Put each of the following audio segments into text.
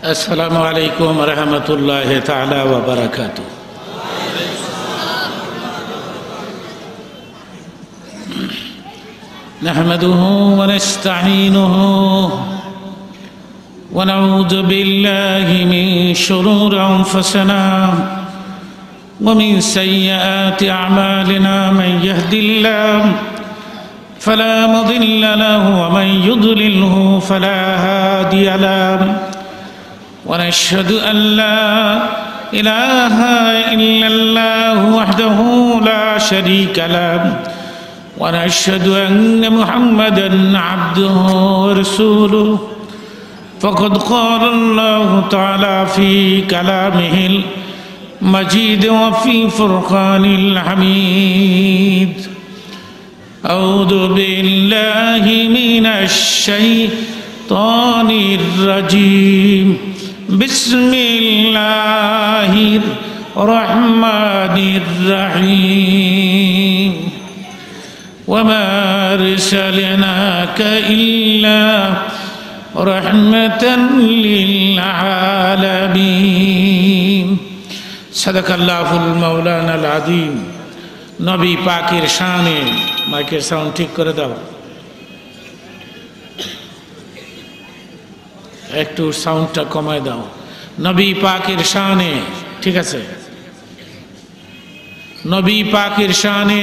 السلام عليكم ورحمة الله تعالى وبركاته. نحمده ونستعينه ونعوذ بالله من شرور أنفسنا ومن سيئات أعمالنا. من يهد الله فلا مضل له ومن يضلله فلا هادي له. ونشهد أن لا إله إلا الله وحده لا شريك له. ونشهد أن محمدًا عبده ورسوله. فقد قال الله تعالى في كلامه المجيد وفي فرقان الحميد: أعوذ بالله من الشيطان الرجيم. بسم الله الرحمن الرحيم. وما أرسلناك إلا رحمة للعالمين. صدق الله المولانا العظيم. নবী পাকের শানে, মাইকের সাউন্ড ঠিক করে দাও, একটু সাউন্ডটা কমায় দাও। নবী পাকের শানে, ঠিক আছে? নবী পাকের শানে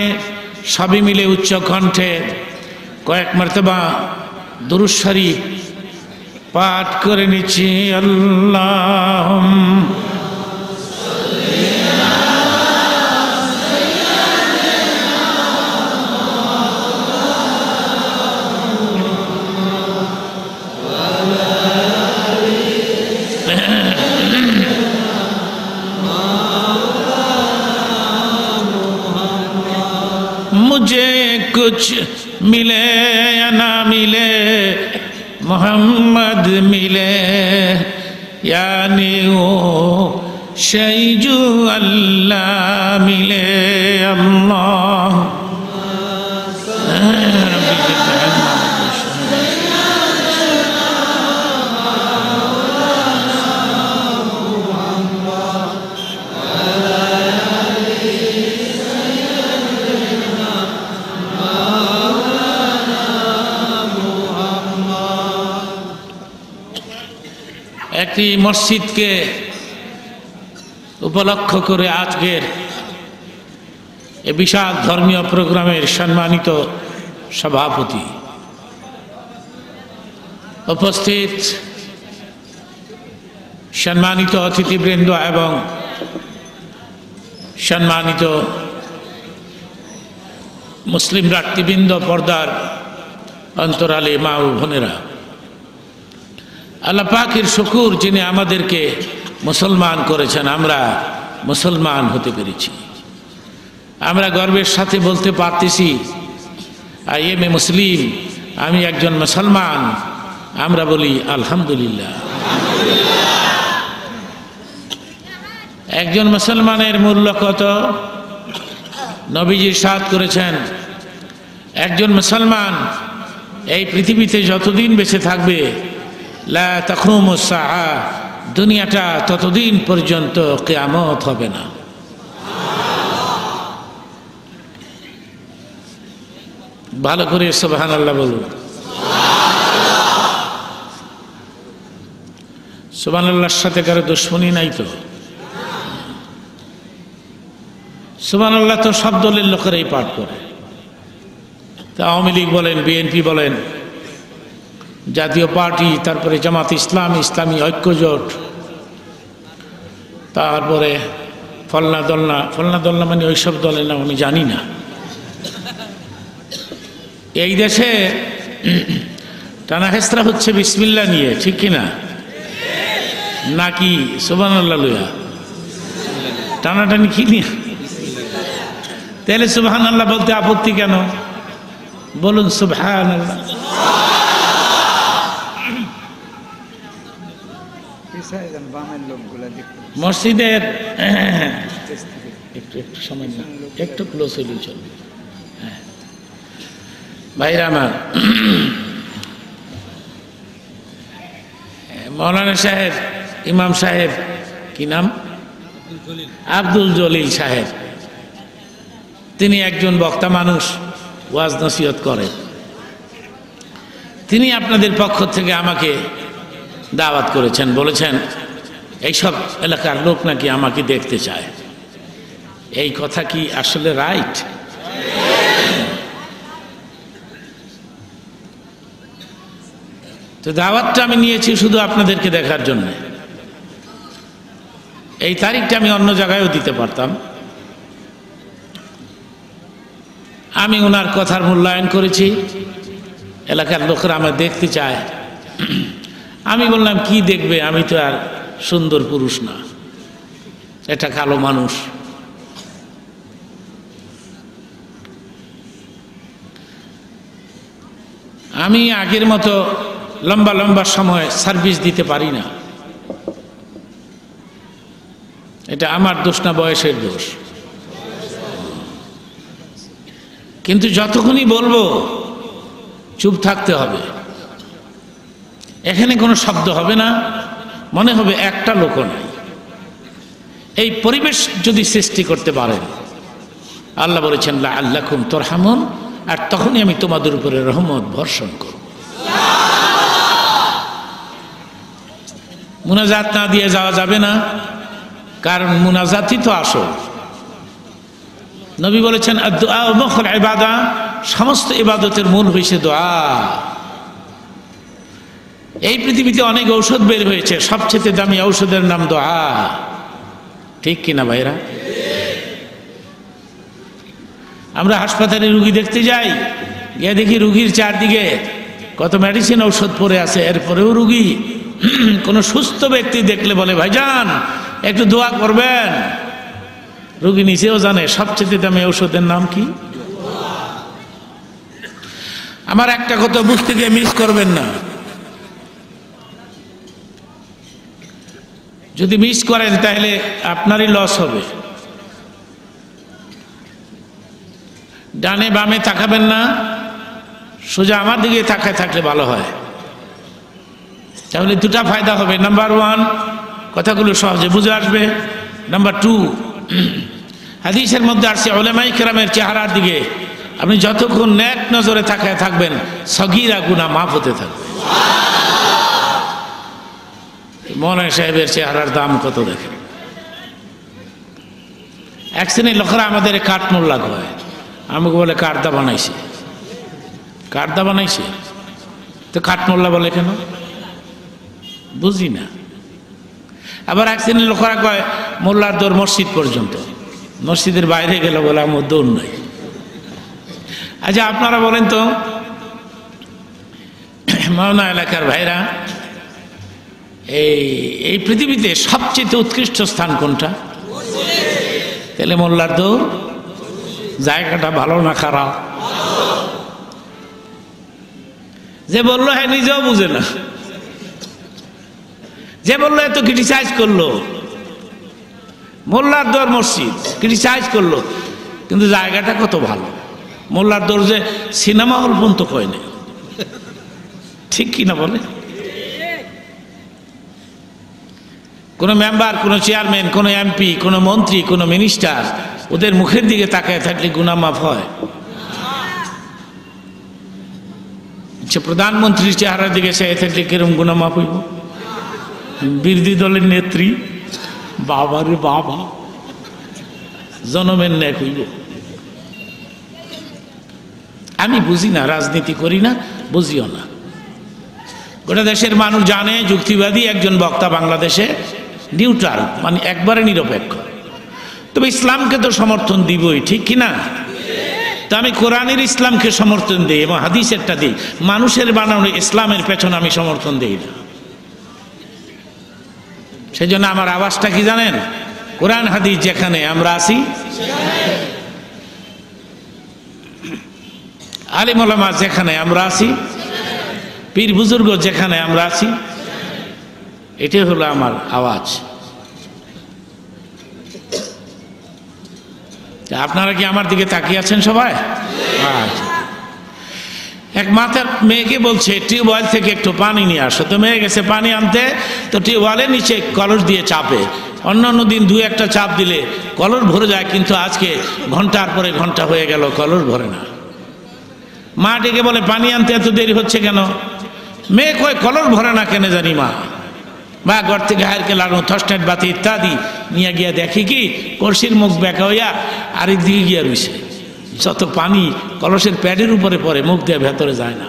সবই মিলে উচ্চ কণ্ঠে কয়েক মর্তবা দুরূদ শরীফ পাঠ করে নিচ্ছি। আল্লাহুম্মা मुझे कुछ मिले या ना मिले, मोहम्मद मिले, यानी वो शै जो अल्लाह मिले। अल्लाह একটি মসজিদকে উপলক্ষ করে আজকের এই বিশাল ধর্মীয় প্রোগ্রামের সম্মানিত সভাপতি, উপস্থিত সম্মানিত অতিথিবৃন্দ এবং সম্মানিত মুসলিম রাষ্ট্রবৃন্দ, পর্দার অন্তরালে মা ও বোনেরা, আল্লাহ পাকের শুকর যিনি আমাদেরকে মুসলমান করেছেন, আমরা মুসলমান হতে পেরেছি। আমরা গর্বের সাথে বলতে পারতেছি, আই এম এ মুসলিম, আমি একজন মুসলমান। আমরা বলি আলহামদুলিল্লাহ। একজন মুসলমানের মূল্য কত? নবীজি ইরশাদ করেছেন, একজন মুসলমান এই পৃথিবীতে যতদিন বেঁচে থাকবে, লা তাকুমুস সাআ, দুনিয়াটা ততদিন পর্যন্ত কিয়ামত হবে না। ভালো করে সুবহানাল্লাহ বলুন। সুবহানাল্লাহর সাথে কারো দুশমনী নাই তো? সুবহানাল্লাহ তো সব দলের লোকেরাই পাঠ করে। তা আওয়ামী লীগ বলেন, বিএনপি বলেন, জাতীয় পার্টি, তারপরে জামাত ইসলাম, ইসলামী ঐক্যজোট, তারপরে ফলনা দলনা। ফলনা দলনা মানে ওইসব দলের নাম আমি জানি না। এই দেশে টানা হেসরা হচ্ছে বিসমিল্লাহ নিয়ে, ঠিক কিনা? নাকি সুবহানাল্লাহ লইয়া টানাটানি কি নিয়ে? তাহলে সুবহানাল্লাহ বলতে আপত্তি কেন? বলুন সুবহানাল্লাহ। মসজিদের একটু সময় না, একটু ক্লোজ হইলেই চলবে। ভাইরা আমার, মৌলানা সাহেব ইমাম সাহেব, কি নাম, আব্দুল জলিল সাহেব, তিনি একজন বক্তা মানুষ, ওয়াজ নসিহত করেন। তিনি আপনাদের পক্ষ থেকে আমাকে দাওয়াত করেছেন, বলেছেন এইসব এলাকার লোক নাকি আমাকে দেখতে চায়। এই কথা কি আসলে রাইট? তো দাওয়াতটা আমি নিয়েছি শুধু আপনাদেরকে দেখার জন্য। এই তারিখটা আমি অন্য জায়গায়ও দিতে পারতাম। আমি ওনার কথার মূল্যায়ন করেছি, এলাকার লোকেরা আমায় দেখতে চায়। আমি বললাম কি দেখবে, আমি তো আর সুন্দর পুরুষ না, এটা কালো মানুষ। আমি আগের মতো লম্বা লম্বা সময় সার্ভিস দিতে পারি না, এটা আমার দোষ না, বয়সের দোষ। কিন্তু যতক্ষণই বলবো চুপ থাকতে হবে, এখানে কোনো শব্দ হবে না, মনে হবে একটা লোক নাই। এই পরিবেশ যদি সৃষ্টি করতে পারেন, আল্লাহ বলেছেন লাআল্লাকুম তুরহামুন, আর তখনই আমি তোমাদের উপরে রহমত বর্ষণ করব। মুনাজাত না দিয়ে যাওয়া যাবে না, কারণ মুনাজাতই তো আসল। নবী বলেছেন আদ-দুআ মুখুল ইবাদা, সমস্ত ইবাদতের মূল হইছে দোয়া। এই পৃথিবীতে অনেক ঔষধ বের হয়েছে, সবচেয়ে দামি ঔষধের নাম দোয়া, ঠিক কিনা ভাইরা? আমরা হাসপাতালে রুগী দেখতে যাই, গিয়ে দেখি রুগীর চারদিকে কত মেডিসিন ঔষধ পড়ে আছে, এরপরেও রুগী কোনো সুস্থ ব্যক্তি দেখলে বলে ভাইজান একটু দোয়া করবেন। রুগী নিজেও জানে সবচেয়ে দামি ঔষধের নাম কি। আমার একটা কথা বুঝতে গিয়ে মিস করবেন না, যদি মিস করেন তাহলে আপনারই লস হবে। ডানে বামে তাকাবেন না, সোজা আমার দিকে তাকায় থাকলে ভালো হয়, তাহলে দুটা ফায়দা হবে। নাম্বার ওয়ান, কথাগুলো সহজে বুঝে আসবে। নাম্বার টু, হাদিসের মধ্যে আসছে উলামায়ে কেরামের চেহারার দিকে আপনি যতক্ষণ নেক নজরে তাকায় থাকবেন, সগীরা গুনাহ মাফ হতে থাকবে। মৌলানা সাহেবের চেহারার দাম কত দেখেন। এক শ্রেণীর লোকেরা আমাদের কাঠমোল্লা কয়, আমাকে বলে কার্দা বানাইছে। কার্দা বানাইছে তো কাঠমোল্লা বলে কেন বুঝি না। আবার এক শ্রেণীর লোকেরা কয় মোল্লার দৌড় মসজিদ পর্যন্ত, মসজিদের বাইরে গেল বলে আমার দৌড় নাই। আচ্ছা আপনারা বলেন তো মাওনা এলাকার ভাইরা, এই পৃথিবীতে সবচেয়ে উৎকৃষ্ট স্থান কোনটা? তাহলে মোল্লার দৌড় জায়গাটা ভালো না খারাপ? যে বললো হ্যাঁ নিজেও বুঝে না, যে বললো এত ক্রিটিসাইজ করলো, মোল্লার দৌড় মসজিদ ক্রিটিসাইজ করলো, কিন্তু জায়গাটা কত ভালো। মোল্লার দৌড় যে সিনেমা হল পর্যন্ত কয় না, ঠিক কিনা বলে? কোনো মেম্বার, কোনো চেয়ারম্যান, কোনো এমপি, কোনো মন্ত্রী, কোনো মিনিস্টার, ওদের মুখের দিকে তাকায় থাকলে গুনাহ মাফ হয়? প্রধানমন্ত্রীর চেহারার দিকে চেয়ে থাকলে কিরম গুনাহ মাফ হইব? বিরোধী দলের নেত্রী, বাবারে বাবা, জনমের ন্যাক হইব। আমি বুঝি না, রাজনীতি করি না, বুঝিও না। গোটা দেশের মানুষ জানে যুক্তিবাদী একজন বক্তা বাংলাদেশে নিউট্রাল, মানে একবারে নিরপেক্ষ। তবে ইসলামকে তো সমর্থন দিবই, ঠিক কিনা? তো আমি কোরআনের ইসলামকে সমর্থন দিই এবং হাদিসেরটা দিই, মানুষের বানানো ইসলামের পেছনে আমি সমর্থন দিই না। সেই জন্য আমার আওয়াজটা কি জানেন? কোরআন হাদিস যেখানে আমরা আছি, আলিম ওলামা যেখানে আমরা আছি, পীর বুজুর্গ যেখানে আমরা আছি, এটাই হলো আমার আওয়াজ। আপনারা কি আমার দিকে তাকিয়ে আছেন সবাই? আচ্ছা, এক মাথার মেয়েকে বলছে টিউবওয়েল থেকে একটু পানি নিয়ে আসো, তো মেয়ে গেছে পানি আনতে, তো টিউবওয়েলের নিচে কলস দিয়ে চাপে। অন্যান্য দিন দু একটা চাপ দিলে কলস ভরে যায়, কিন্তু আজকে ঘন্টার পরে ঘন্টা হয়ে গেল কলস ভরে না। মা ডেকে বলে পানি আনতে এত দেরি হচ্ছে কেন? মেয়ে কয় কলস ভরে না কেন জানি মা। মা ঘর থেকে হায়ারকে লাগানো থস্টেট বাতি ইত্যাদি নিয়ে গিয়া দেখি কি কলসির মুখ বেঁকা হইয়া আরেক দিকে গিয়া রয়েছে। যত পানি কলসের প্যাডের উপরে পড়ে, মুখ দিয়ে ভেতরে যায় না।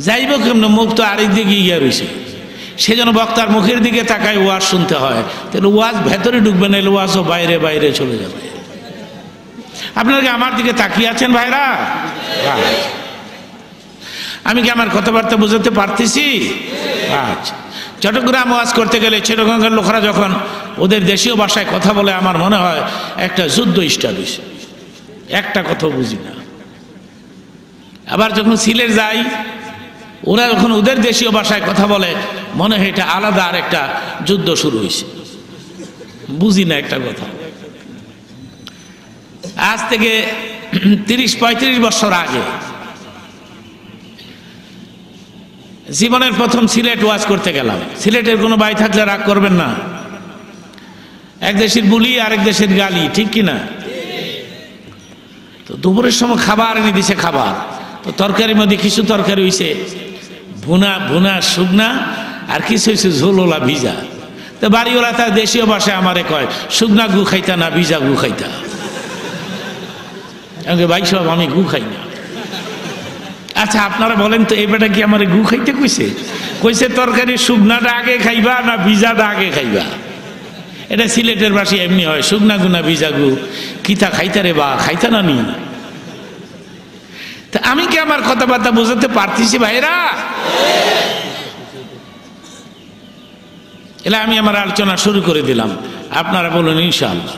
যাইব কেমন, মুখ তো আরেক দিকে গিয়া রয়েছে। সেজন্য বক্তার মুখের দিকে তাকায় ওয়াজ শুনতে হয়, তাহলে ওয়াজ ভেতরে ঢুকবে না, ওয়াজও বাইরে বাইরে চলে যাবে। আপনারা কি আমার দিকে তাকিয়ে আছেন ভাইরা? আমি কি আমার কথাবার্তা বোঝাতে পারতেছি? আচ্ছা, চট্টগ্রাম ওয়াজ করতে গেলে চিটাগংয়ের লোকেরা যখন ওদের দেশীয় ভাষায় কথা বলে, আমার মনে হয় একটা যুদ্ধ স্টার্ট হয়েছে, একটা কথা বুঝি না। আবার যখন সিলেট যাই, ওরা যখন ওদের দেশীয় ভাষায় কথা বলে, মনে হয় এটা আলাদা আর একটা যুদ্ধ শুরু হয়েছে, বুঝি না একটা কথা। আজ থেকে 30-35 বছর আগে জীবনের প্রথম সিলেট ওয়াজ করতে গেলাম। সিলেটের কোনো ভাই থাকলে রাগ করবেন না, এক দেশের বুলি আরেক দেশের গালি, ঠিক কিনা? তো দুপুরের সময় খাবার এনে দিছে, খাবার তো তরকারির মধ্যে কিছু তরকারি হয়েছে ভুনা ভুনা শুকনা, আর কিছু হয়েছে ঝোলোলা ভিজা। তো বাড়িওয়ালা তার দেশীয় ভাষায় আমারে কয় শুকনা গু খাইতা না ভিজা গু খাইতা। ভাই সব আমি গু খাই না। আচ্ছা আপনারা বলেন তো, এবারটা কি আমার গু খাইতে কইছে? কইছে তরকারি শুকনাটা আগে খাইবা না ভিজাটা আগে খাইবা। এটা সিলেটের ভাষায় এমনি হয়, শুকনা গুনা ভিজা গু কিতা খাইতা রে বা খাইতা না নি। তা আমি কি আমার কথাবার্তা বোঝাতে পারতেছি ভাইরা? এলে আমি আমার আলোচনা শুরু করে দিলাম, আপনারা বলুন ইনশাআল্লাহ।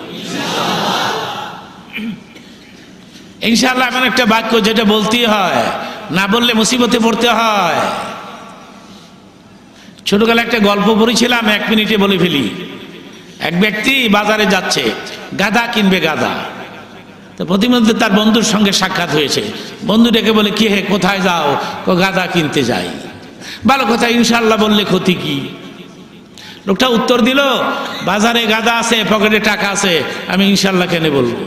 ইনশাআল্লাহ এমন একটা বাক্য যেটা বলতেই হয়, না বললে মুসিবতে পড়তে হয়। ছোটকালে একটা গল্প পড়েছিলাম, 1 মিনিটে বলে ফেলি। এক ব্যক্তি বাজারে যাচ্ছে, গাধা কিনবে গাধা। তো প্রতিমধ্যে তার বন্ধুর সঙ্গে সাক্ষাৎ হয়েছে। বন্ধু ডেকে বলে কি হে কোথায় যাও? গাধা কিনতে যাই। ভালো কথা, ইনশাআল্লাহ বললে ক্ষতি কি? লোকটা উত্তর দিল, বাজারে গাধা আছে, পকেটে টাকা আছে, আমি ইনশাআল্লাহ কেন বলবো?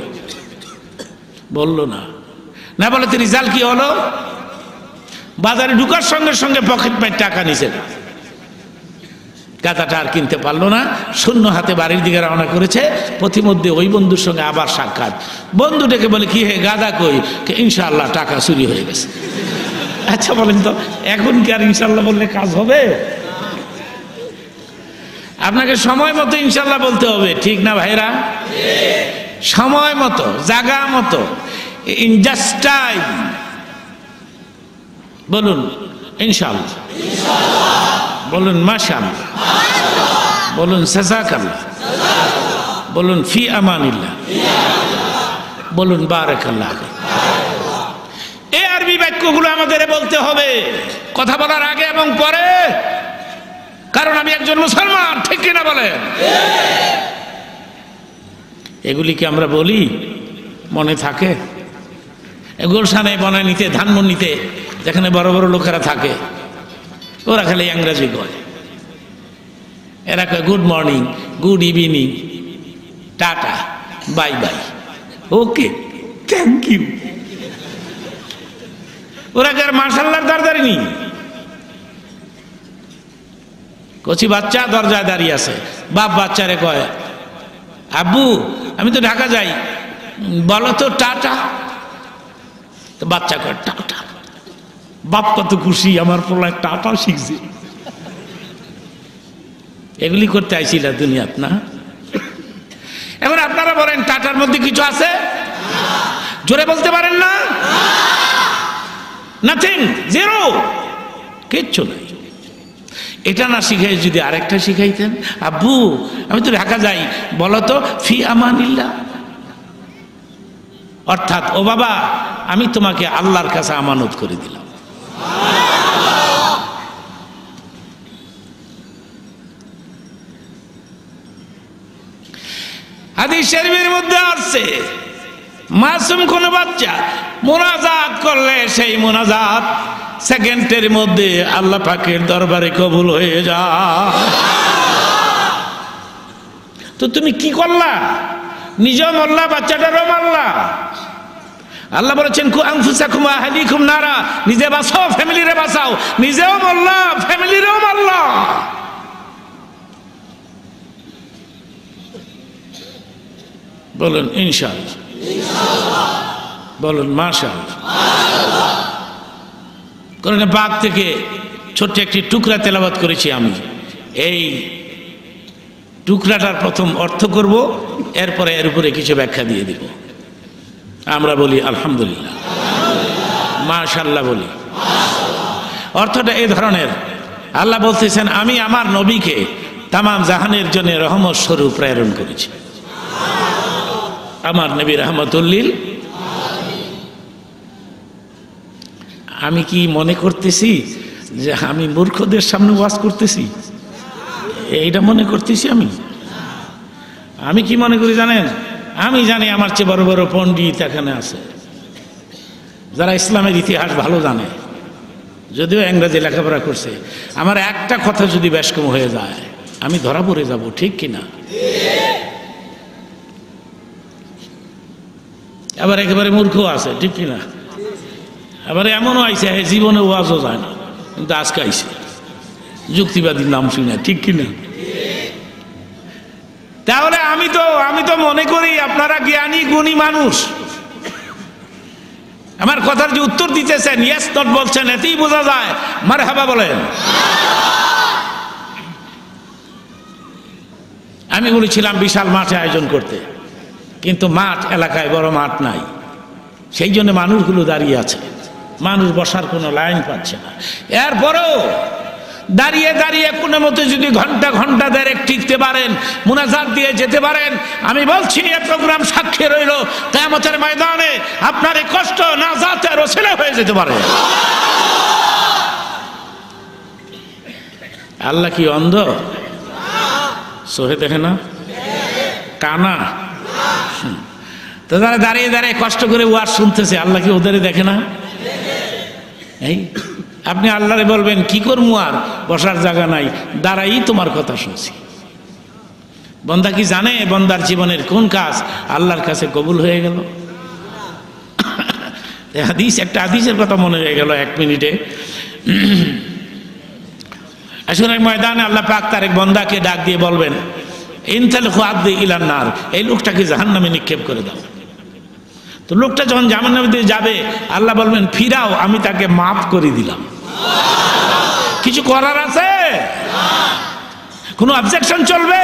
বললো না। না বলে তো রেজাল্ট কি হলো? বাজারে ঢুকার সঙ্গে সঙ্গে পকেট মাইর টাকা নিছে না, গাধাটা আর কিনতে পারলো না, শূন্য হাতে বাড়ির দিকে রওনা করেছে। প্রতিমধ্যে ওই বন্ধুর সঙ্গে আবার সাক্ষাৎ। বন্ধু ডেকে বলে কি হে গাধা কই? ইনশাআল্লাহ টাকা চুরি হয়ে গেছে। আচ্ছা বলেন তো, এখন কি আর ইনশাআল্লাহ বললে কাজ হবে? আপনাকে সময় মতো ইনশাআল্লাহ বলতে হবে, ঠিক না ভাইরা? সময় মতো, জায়গা মতো, ইন জাস্ট টাইম বলুন ইনশাআল্লাহ, বলুন মাশাআল্লাহ, বলুন জাযাকাল্লাহ, বলুন ফি আমানিল্লাহ, বলুন বারাকাল্লাহ। এই আরবি বাক্যগুলো আমাদের বলতে হবে কথা বলার আগে এবং পরে, কারণ আমি একজন মুসলমান, ঠিক কিনা বলেন? এগুলি কি আমরা বলি? মনে থাকে? গুলশানে বনানীতে ধানমন্ডিতে যেখানে বড় বড় লোকেরা থাকে, ওরা খালি ইংরেজি কয়। এরা কয় good morning, good evening, tata, bye bye, okay, thank you. ওরা কি আর মার্শাল্লাহর দরদারি নি? কচি বাচ্চা দরজায় দাঁড়িয়ে আছে, বাপ বাচ্চারে কয় আব্বু আমি তো ঢাকা যাই, বলো তো টাটা। তো বাচ্চা কয় টাটা। বাপ কত খুশি, আমার পোলা টাটা শিখছে। এগুলি করতে আইছিল দুনিয়াত না? এখন আপনারা বলেন টাটার মধ্যে কিছু আছে? জোরে বলতে পারেন না? নাথিং, জিরো, কিচ্ছু নাই। এটা না শিখাই যদি আরেকটা শিখাইতেন, আব্বু আমি তো ঢাকা যাই, বলো তো ফি আমানিল্লাহ, অর্থাৎ ও বাবা আমি তোমাকে আল্লাহর কাছে আমানত করে দিলাম। হাদিস শরীফের মধ্যে আছে মাসুম কোন বাচ্চা মুনাজাত করলে সেই মুনাজাত সেকেন্ডের মধ্যে আল্লাহ পাকের দরবারে কবুল হয়ে যায়। তো তুমি কি করলা? নিজেও মরলা, বাচ্চাটারও মারলা। আল্লাহ বলেছেন কু আনফুসাকুম ওয়া আহলিকুম নারা, নিজে বাঁচাও, ফ্যামিলিরে বাঁচাও। নিজেও মরলা, ফ্যামিলিরেও মারলা। বলুন ইনশাআল্লাহ, বলুন মাশাআল্লাহ। কোরআনে পাক থেকে ছোট্ট একটি টুকরা তেলাওয়াত করেছি আমি। এই টুকরাটার প্রথম অর্থ করব, এরপরে এর উপরে কিছু ব্যাখ্যা দিয়ে দিব। আমরা বলি আলহামদুলিল্লাহ, মাশাআল্লাহ বলি। অর্থটা এই ধরনের, আল্লাহ বলতেছেন আমি আমার নবীকে তামাম জাহানের জন্য রহমত স্বরূপ প্রেরণ করেছি। আমার নবী রাহমাতুল লিল। আমি কি মনে করতেছি যে আমি মূর্খদের সামনে ওয়াজ করতেছি? এইটা মনে করতেছি আমি কি মনে করি জানেন? আমি জানি আমার চেয়ে বড় বড় পণ্ডিত এখানে আছে, যারা ইসলামের ইতিহাস ভালো জানে, যদিও ইংরেজি লেখাপড়া করছে। আমার একটা কথা যদি বেশকম হয়ে যায় আমি ধরা পড়ে যাব, ঠিক কিনা? আবার একেবারে মূর্খ আছে, ঠিক কিনা? আবার এমনও আইসে জীবনে ওয়াজও যায় না, কিন্তু আজকে আইসে যুক্তিবাদীর নাম শুনে, ঠিক কিনা? তাহলে আমি তো মনে করি আপনারা জ্ঞানী গুণী মানুষ। আমার কথার যে উত্তর দিতেছেন, ইয়েস নট বলছেন, এতেই বোঝা যায়। মারহাবা বলেন। আমি বলেছিলাম বিশাল মাঠে আয়োজন করতে, কিন্তু মাঠ এলাকায় বড় মাঠ নাই, সেই জন্য মানুষগুলো দাঁড়িয়ে আছে, মানুষ বসার কোনো লাইন পাচ্ছে না। এরপরেও দাঁড়িয়ে দাঁড়িয়ে কোনো মতে যদি ঘন্টা ঘন্টা দেড়েক টিকতে পারেন, মুনাজাত দিয়ে যেতে পারেন, আমি বলছি এই প্রোগ্রাম সাক্ষী রইল কিয়ামতের ময়দানে আপনার এই কষ্ট নাজাতের ওসিলা হয়ে যেতে পারে। আল্লাহ কি অন্ধ? চোখে দেখে না? কানা? তো যারা দাঁড়িয়ে দাঁড়িয়ে কষ্ট করে ওয়াজ শুনতেছে, আল্লাহ কি ওদের দেখে না? এই আপনি আল্লাহরে বলবেন কি করবো, আর বসার জায়গা নাই, দাঁড়াই তোমার কথা শুনছি। বন্দা কি জানে বন্দার জীবনের কোন কাজ আল্লাহর কাছে কবুল হয়ে গেল? একটা হাদিসের কথা মনে হয়ে গেল 1 মিনিটে। আসলে ময়দানে আল্লাহ পাক তার এক বন্দাকে ডাক দিয়ে বলবেন ইনতালিকু আবদি ইলান নার, এই লোকটাকে জাহান্নামে নিক্ষেপ করে দাও। তো লোকটা যখন জাহান্নামে দিয়ে যাবে, আল্লাহ বলবেন ফিরাও, আমি তাকে মাফ করে দিলাম। কিছু করার আছে? কোনো অবজেকশন চলবে?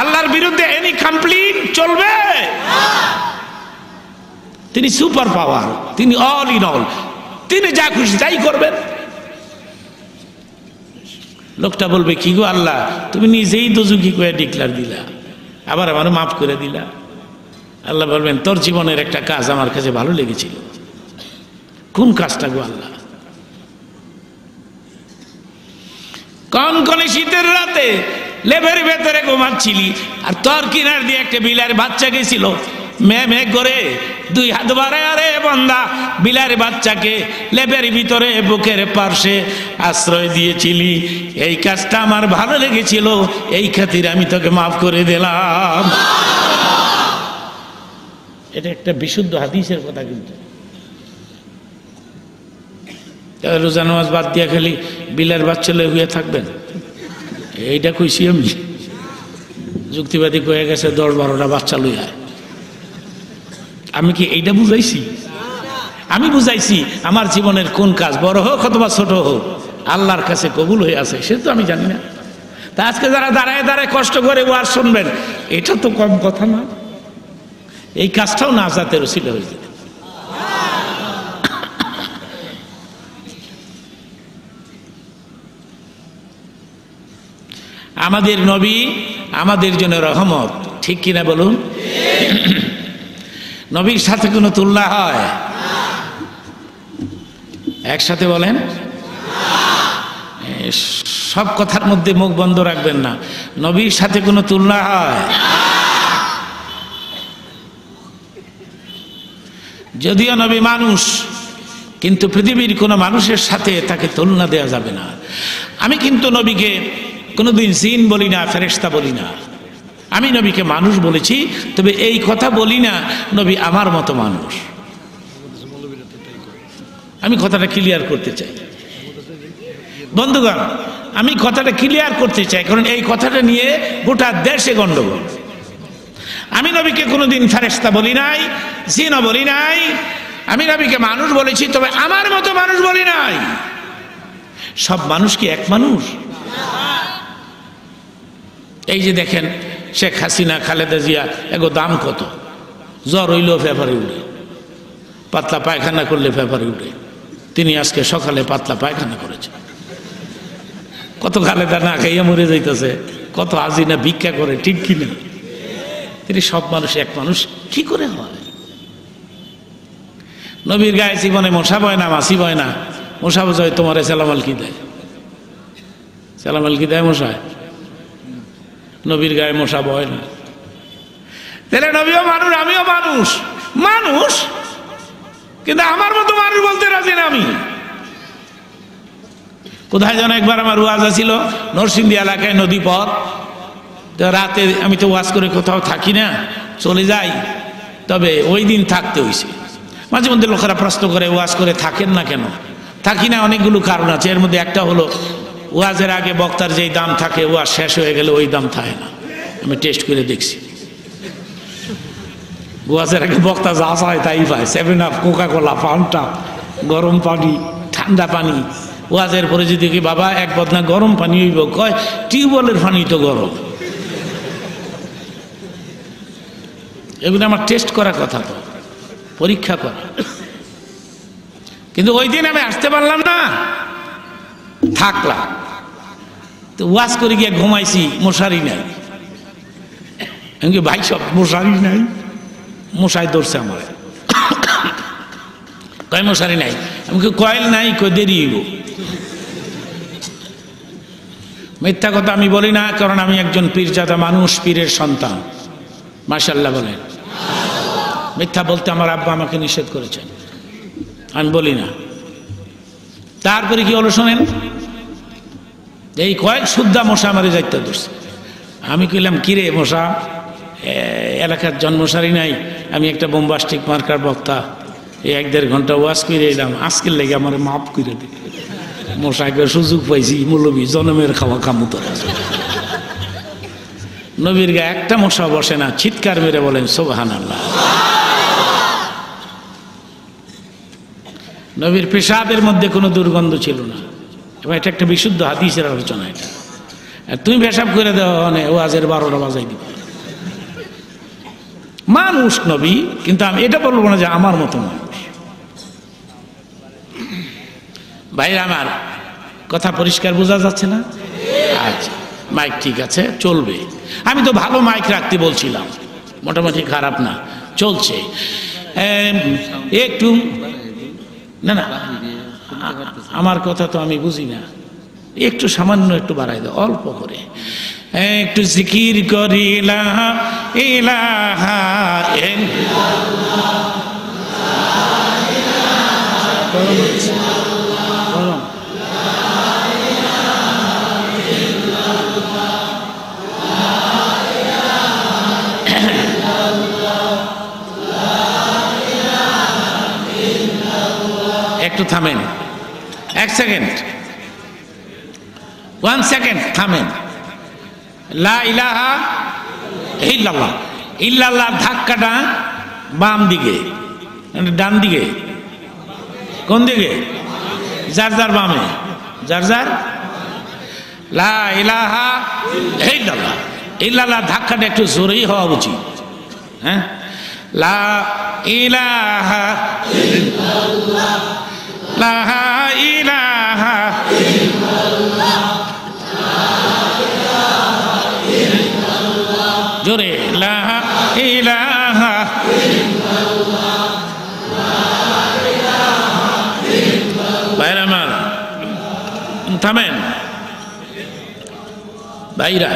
আল্লাহর বিরুদ্ধে এনি কমপ্লেইন চলবে? তিনি সুপার পাওয়ার, তিনি অল ইন অল, তিনি যা খুশি তাই করবেন। লোকটা বলবে কি গো আল্লাহ, তুমি নিজেই দোজখী করে ডিক্লার দিলা, আবার আমারও মাফ করে দিলা। আল্লাহ বলবেন তোর জীবনের একটা কাজ আমার কাছে ভালো লেগেছিল। কোন কাজটা গো আল্লাহ? কনকনে শীতের রাতে লেবের ভেতরে ঘুমাচ্ছিলি, আর তোর কিনার দিয়ে একটা বিলার বাচ্চা গেছিল, মে করে 2 হাত বাড়ে, আরে বন্দা বিলার বাচ্চাকে লেবের ভিতরে বুকের পার্শ্বে আশ্রয় দিয়েছিলি, এই কাজটা আমার ভালো লেগেছিল, এই খাতির আমি তোকে মাফ করে দিলাম। এটা একটা বিশুদ্ধ হাদিসের কথা। কিন্তু রোজা নামাজ বাদ দিয়া খালি বিলার বাচ্চা হয়ে থাকবেন, এইটা কইছি আমি? যুক্তিবাদী কয়ে গেছে 10-12টা বাচ্চা লইয়া। আমি কি এইটা বুঝাইছি? আমি বুঝাইছি আমার জীবনের কোন কাজ বড় হোক অথবা ছোট হোক আল্লাহর কাছে কবুল হয়ে আছে, সে তো আমি জানি না। তা আজকে যারা দাঁড়ায় দাঁড়ায় কষ্ট করে ওয়াজ শুনবেন, এটা তো কম কথা না। এই কাজটাও নাজাতের ওসিলা হয়ে যেত। আমাদের নবী আমাদের জন্য রহমত, ঠিক কিনা বলুন? নবীর সাথে কোনো তুলনা হয়? একসাথে বলেন। সব কথার মধ্যে মুখ বন্ধ রাখবেন না। নবীর সাথে কোনো তুলনা হয়? যদিও নবী মানুষ, কিন্তু পৃথিবীর কোনো মানুষের সাথে তাকে তুলনা দেওয়া যাবে না। আমি কিন্তু নবীকে কোনোদিন জিন বলি না, ফেরেশতা বলি না। আমি নবীকে মানুষ বলেছি, তবে এই কথা বলি না নবী আমার মতো মানুষ। আমি কথাটা ক্লিয়ার করতে চাই বন্ধুগণ, আমি কথাটা ক্লিয়ার করতে চাই, কারণ এই কথাটা নিয়ে গোটা দেশে গন্ডগোল। আমি নবীকে কোনোদিন ফেরেশতা বলি নাই, জিনও বলি নাই। আমি নবীকে মানুষ বলেছি, তবে আমার মতো মানুষ বলি নাই। সব মানুষ কি এক মানুষ? এই যে দেখেন শেখ হাসিনা, খালেদা জিয়া, এগো দাম কত? জ্বর হইলেও পেপারে উঠে, পাতলা পায়খানা করলে পেপারে উঠে। তিনি আজকে সকালে পাতলা পায়খানা করেছে। কত খালেদা না খাইয়া মরে যাইতেছে, কত হাসিনা ভিক্ষা করে, ঠিক কিনা? তিনি সব মানুষ এক মানুষ কি করে হয়? নবীর গায়ে জীবনে মশা বয় না, মাছি বয় না। মশা বোঝায় তোমার সালামাল কি দেয়? সালামাল কি দেয় মশায়? নবীর গায়ে মশা বয় না। তাহলে নবীও মানুষ, আমিও মানুষ। মানুষ, কিন্তু আমার মতো মানুষ বলতে রাজি না আমি। কোথায় যেন একবার আমার ওয়াজ ছিল নরসিংদী এলাকায়, নদী পথ। তো রাতে আমি তো ওয়াজ করে কোথাও থাকি না, চলে যাই। তবে ওই দিন থাকতে হয়েছে। মাঝে মধ্যে লোকেরা প্রশ্ন করে, ওয়াজ করে থাকেন না কেন? থাকি না, অনেকগুলো কারণ আছে। এর মধ্যে একটা হলো, ওয়াজের আগে বক্তার যেই দাম থাকে, ওয়াজ শেষ হয়ে গেলে ওই দাম থাকে না। আমি টেস্ট করে দেখছি, ওয়াজের আগে বক্তা যা চায় তাই পায়। 7 আপ, কোকা কোলা, ফান্টা, গরম পানি, ঠান্ডা পানি। ওয়াজের পরে যদি কি বাবা এক বদনা গরম পানি হইব, কয় টিউবওয়েলের পানি তো গরম। এগুলো আমার টেস্ট করার কথা, তো পরীক্ষা করা। কিন্তু ওই দিন আমি আসতে পারলাম না, থাকলাম। তো ওয়াজ করে গিয়ে ঘুমাইছি, মশারি নাই। এমনকি ভাই সব মশারি নাই, মশাই ধরছে আমার। কয় মশারি নাই, আমি কয়েল নাই, কই দেরি হইব। মিথ্যা কথা আমি বলি না, কারণ আমি একজন পীরজাদা মানুষ, পীরের সন্তান। মাশাআল্লাহ বলেন। মিথ্যা বলতে আমার আব্বা আমাকে নিষেধ করেছেন, আমি বলি না। তারপরে কি হলো শোনেন, এই কয়েক শুদ্ধা মশা আমারে যাইতে ধরছে। আমি কইলাম, কিরে মশা, এলাকার জন্মসারি নাই, আমি একটা বোম্বাস্টিক মার্কার বক্তা, এই 1-1.5 ঘন্টা ওয়াজ করে এলাম, আজকের লেগে আমার মাফ করে দিই। মশাকে সুযোগ পাইছি, মৌলবী জনমের খাওয়া কামুতর। নবীর গায়ে একটা মশা বসে না, চিৎকার মেরে বলেন সুবহানাল্লাহ। নবীর পেশাবের মধ্যে কোনো দুর্গন্ধ ছিল না, এবং এটা একটা বিশুদ্ধ হাদিসের আলোচনা। এটা আর তুমি পেশাব করে দেওয়া ওয়াজের 12টা বাজাই দিবা। মানুষ নবী, কিন্তু আমি এটা বলবো না যে আমার মতো মানুষ। ভাইরা আমার, কথা পরিষ্কার বোঝা যাচ্ছে না? আচ্ছা, মাইক ঠিক আছে, চলবে। আমি তো ভালো মাইক রাখতে বলছিলাম, মোটামুটি খারাপ না, চলছে। একটু না না, আমার কথা তো আমি বুঝি না, একটু সামান্য একটু বাড়াই দাও, অল্প করে। একটু জিকির করি লা ইলাহা ইল্লাল্লাহ। একটু থামেন, 1 সেকেন্ড, 1 সেকেন্ড থামেন। লা ইলাহা ইল্লাল্লাহ। ইল্লাল্লাহ ধাক্কাটা বাম দিকে, ডান দিকে, কোন দিকে? যার যার বামে, যার যার। লা ইলাহা ইল্লাল্লাহ। ইল্লাল্লাহ ধাক্কাটা একটু জোরেই হওয়া উচিত। হ্যাঁ, লা ইলাহা ইল্লাল্লাহ, লা ইলাহা ইল্লাল্লাহ, জোরে, লা ইলাহা ইল্লাল্লাহ। ভাইরা আমার, থামেন ভাইরা।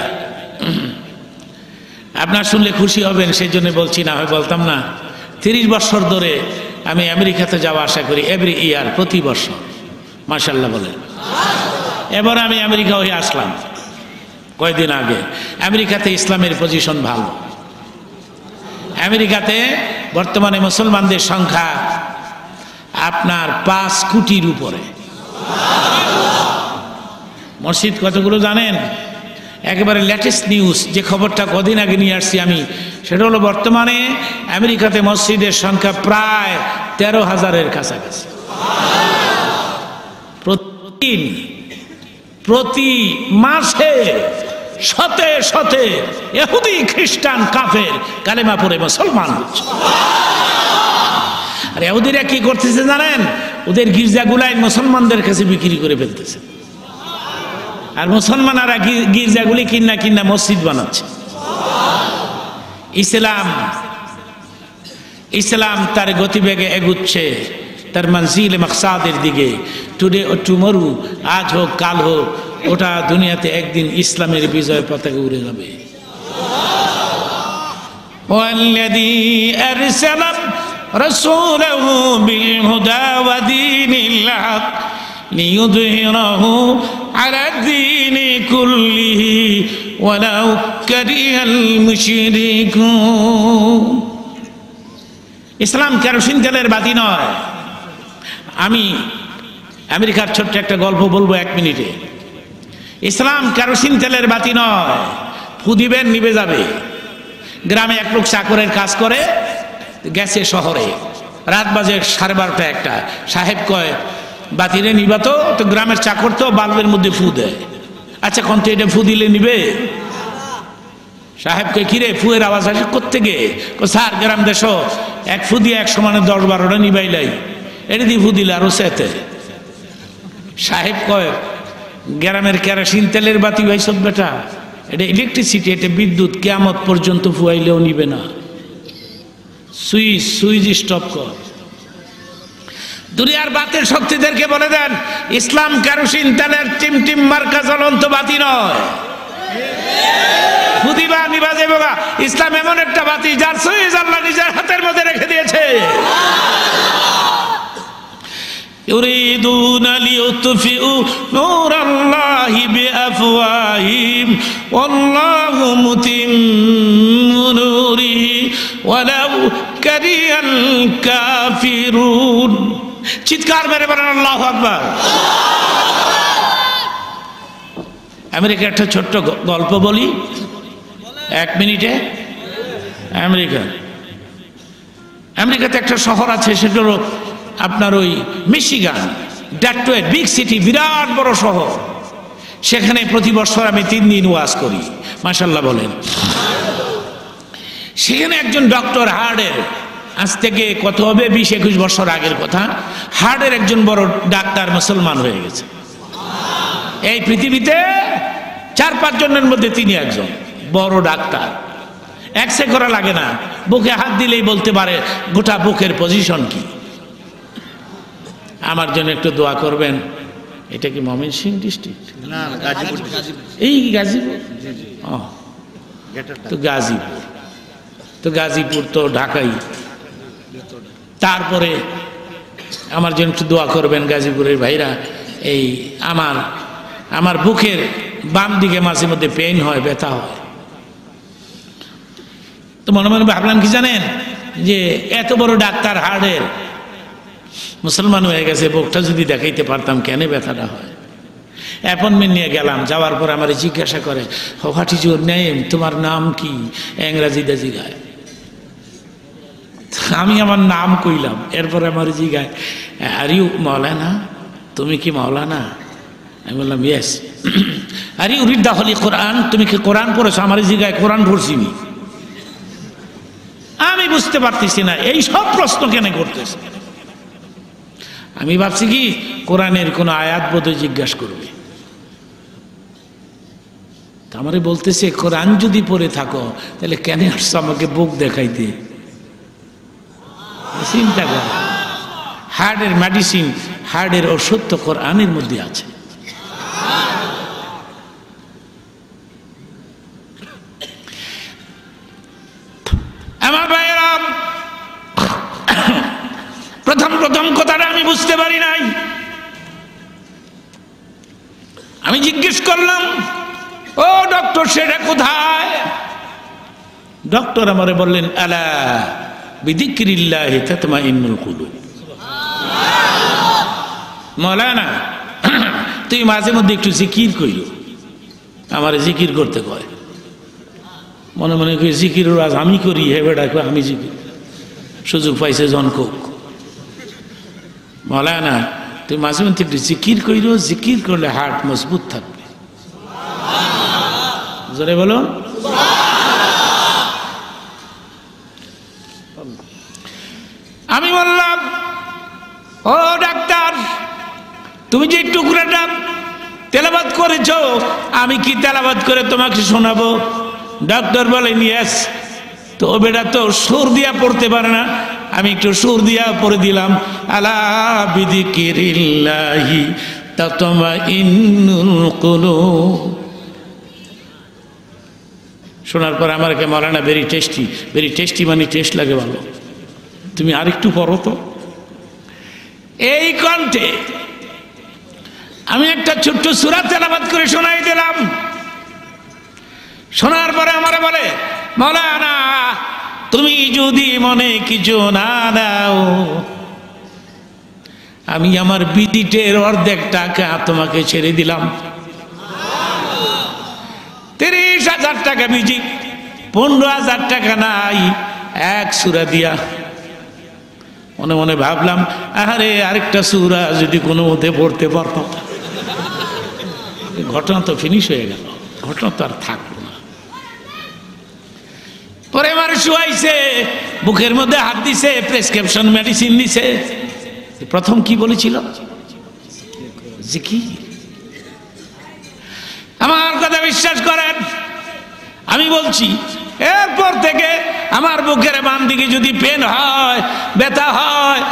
আপনার শুনলে খুশি হবেন, সেই জন্য বলছি, না হয় বলতাম না। 30 বছর ধরে আমি আমেরিকাতে যাওয়া আশা করি এভরি ইয়ার, প্রতি বছর। মাশাআল্লাহ বলেন। এবার আমি আমেরিকা হয়ে আসলাম কয়েকদিন আগে। আমেরিকাতে ইসলামের পজিশন ভালো। আমেরিকাতে বর্তমানে মুসলমানদের সংখ্যা আপনার 5 কোটির উপরে। মসজিদ কতগুলো জানেন? একেবারে লেটেস্ট নিউজ যে খবরটা কদিন আগে নিয়ে আসছি আমি, সেটা হলো বর্তমানে আমেরিকাতে মসজিদের সংখ্যা প্রায় 13,000-এর কাছাকাছি। প্রতি মাসে শতে শতে ইহুদি খ্রিস্টান কাফের কালেমা পড়ে মুসলমান হচ্ছে। আর ইহুদিরা কি করতেছে জানেন? ওদের গির্জাগুলাই মুসলমানদের কাছে বিক্রি করে ফেলতেছে, আর মুসলমানরা গির্জাগুলি কিনা কিনা মসজিদ বানাচ্ছে। ইসলাম তার গতিবেগে এগুচ্ছে তার মঞ্জিল মকসাদের দিকে। টুডে ও টুমরু, আজ হোক কাল হোক, ওটা দুনিয়াতে একদিন ইসলামের বিজয় পতাকা উড়ে যাবে। ওয়াল্লাযী আরসালা রাসূলাহু বিল হুদা ওয়া দীনিল হক লিইয়ুযহিরাহু আলা দ্বীনি কুল্লিহি ওয়ালাউ কারিহাল মুশরিকুন। ইসলাম কেরোসিন তেলের বাতি নয়। আমি আমেরিকার ছোট্ট একটা গল্প বলবো 1 মিনিটে। ইসলাম কেরোসিন তেলের বাতি নয়, ফু দিবেন নিভে যাবে। গ্রামে এক লোক চাকরের কাজ করে, গেছে শহরে, রাত বাজে 12:30 একটা। সাহেব কয় বাতিরে নিবা তো? তো গ্রামের চাকর তো বাল্বের মধ্যে ফু দেয়। আচ্ছা কোন তো এটা ফু দিলে নিবে? সাহেব কয় কিরে ফুয়ের আওয়াজ আসে কোত্থেকে? স্যার গ্রাম দেশ এক ফু দিয়ে 1 সমানে 10-12টা নিবাইলাই, এটা দিয়ে ফু দিলে আরো সেতে। সাহেব কয় গ্রামের কেরোসিন তেলের বাতি ভাই সব বেটা, এটা ইলেকট্রিসিটি, এটা বিদ্যুৎ, কিয়ামত পর্যন্ত ফুয়াইলেও নিবে না। সুইচ স্টপ কর। দুনিয়ার বাতিল শক্তিদেরকে বলে দেন ইসলাম কেরোসিন তেলের টিম মার্কা জ্বলন্ত বাতি নয়। খুদিবা নিবাজে বাবা, ইসলাম এমন একটা বাতি যার সুইচ আল্লাহ নিজের হাতের মধ্যে রেখে দিয়েছে। يريدون ليطفئوا نور الله بأفواههم والله متم نوره ولو كره الكافرون। চিৎকার মেরে বলেন আল্লাহু আকবার। আমেরিকার একটা ছোট্ট গল্প বলি 1 মিনিটে। আমেরিকাতে একটা শহর আছে, সেটা হলো আপনার ওই মিশিগান, ডেট্রয়েট, বিগ সিটি, বিরাট বড় শহর। সেখানে প্রতি বছর আমি 3 দিন ওয়াজ করি। মাশাআল্লাহ বলেন। সেখানে একজন ডক্টর, হার্টের, আজ থেকে কত হবে 20-21 বছর আগের কথা, হার্টের একজন বড় ডাক্তার মুসলমান হয়ে গেছে। এই পৃথিবীতে 4-5 জনের মধ্যে তিনি একজন বড় ডাক্তার। এক্সরে করা লাগে না, বুকে হাত দিলেই বলতে পারে গোটা বুকের পজিশন কি। আমার জন্য একটু দোয়া করবেন। এটা কি ময়মনসিংহ ডিস্ট্রিক্ট? না, গাজীপুর। এই গাজীপুর, তো গাজীপুর তো ঢাকাই। তারপরে আমার জন্য একটু দোয়া করবেন গাজীপুরের ভাইরা। এই আমার বুকের বাম দিকে মাঝে মধ্যে পেইন হয়, ব্যথা হয়। তো মনে মনে ভাবলাম কি জানেন, যে এত বড় ডাক্তার হার্টের, মুসলমান হয়ে গেছে, বুকটা যদি দেখাইতে পারতাম কেন ব্যথাটা হয়। অ্যাপয়েন্টমেন্ট নিয়ে গেলাম। যাওয়ার পর আমার জিজ্ঞাসা করে হোয়াট ইজ ইউর নেম, তোমার নাম কি, ইংরাজিতে জিগায়। আমি আমার নাম কইলাম, এরপরে আমার জিগায় আর ইউ মাওলানা, তুমি কি মাওলানা? আমি বললাম yes. Are you read the holy Quran, তুমি কি কোরআন পড়েছো? আমার জিগায় কোরআন পড়ছি আমি বুঝতে পারতেছি না এই সব প্রশ্ন কেন করতেছে। আমি ভাবছি কি কোরআনের কোন আয়াত বোধহয় জিজ্ঞাসা করবে। আমারে বলতেছে কোরআন যদি পড়ে থাকো তাহলে কেন আসছো আমাকে বুক দেখাইতে? চিন্তা কর, হার্টের মেডিসিন, হার্টের ওষুধ তো কোরআনের মধ্যে আছে। আমার ভাইয়েরা, প্রথম কথাটা আমি বুঝতে পারি নাই। আমি জিজ্ঞেস করলাম, ও ডক্টর সেটা কোথায়? ডক্টর আমারে বললেন, আলা বিযিকরিল্লাহি তাতমাইন্নুল কুলুব। মাওলানা তুই মাঝে মধ্যে একটু জিকির কইরো। আমারে জিকির করতে কয়, মনে মনে কই জিকির আজ আমি করি, হে বেটা আমি জিকির, সুযোগ পাইছে জনকক। মাওলানা তুই মাঝে মধ্যে একটু জিকির কইরো, জিকির করলে হার্ট মজবুত থাকবে। জোরে বলো। আমি বললাম, ও ডাক্তার তুমি যে টুকরাটা তেলাওয়াত করেছো, আমি কি তেলাওয়াত করে তোমাকে শোনাবো? ডক্টর বলেন, ইয়েস। তো বেটা তো সুর দিয়া পড়তে পারে না, আমি একটু সুর দিয়া পড়ে দিলাম, আলা বিযিকরিল্লাহি তাতমাইন্নুল কুলুব। শোনার পর আমার কে মাওলানা ভেরি টেস্টি মানে টেস্ট লাগে ভালো, তুমি আরেকটু পড়ো তো। এই কণ্ঠে আমি একটা ছোট্ট সূরা তেলাওয়াত করে শোনাই দিলাম। শোনার পরে আমারে বলে, মাওলানা তুমি যদি মনে কিছু না দাও, আমি আমার বিদিটের অর্ধেক টাকা তোমাকে ছেড়ে দিলাম। 30,000 টাকা বিজি, 15,000 টাকা নাই এক সূরা দিয়া। মনে মনে ভাবলাম, আরে আরেকটা সূরা যদি কোনো মতে পড়তে পারতাম। ঘটনা তো ফিনিশ হয়ে গেল, ঘটনা তো আর থাকলো না। পরে আমার শুয়াইছে, বুকের মধ্যে হাত দিছে, প্রেসক্রিপশন মেডিসিন দিছে। প্রথম কি বলেছিল? জিকির। আমার কথা বিশ্বাস করেন, আমি বলছি এরপর থেকে আমার বুকের বাম দিকে যদি পেন হয়, ব্যথা হয়,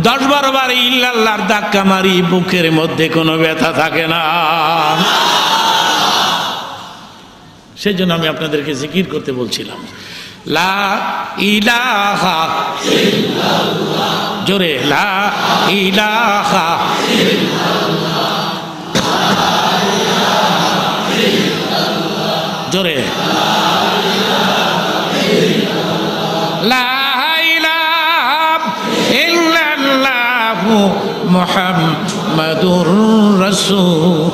10-12 বার ইল্লাল্লাহর ধাক্কা মারি, বুকের মধ্যে কোনো ব্যথা থাকে না। সেই জন্য আমি আপনাদেরকে জিকির করতে বলছিলাম, লা ইলাহা ইল্লাল্লাহ, জোরে লা ইলাহা ইল্লাল্লাহ, জোরে লা ইলাহা ইল্লাল্লাহ মুহাম্মাদুর রাসূল।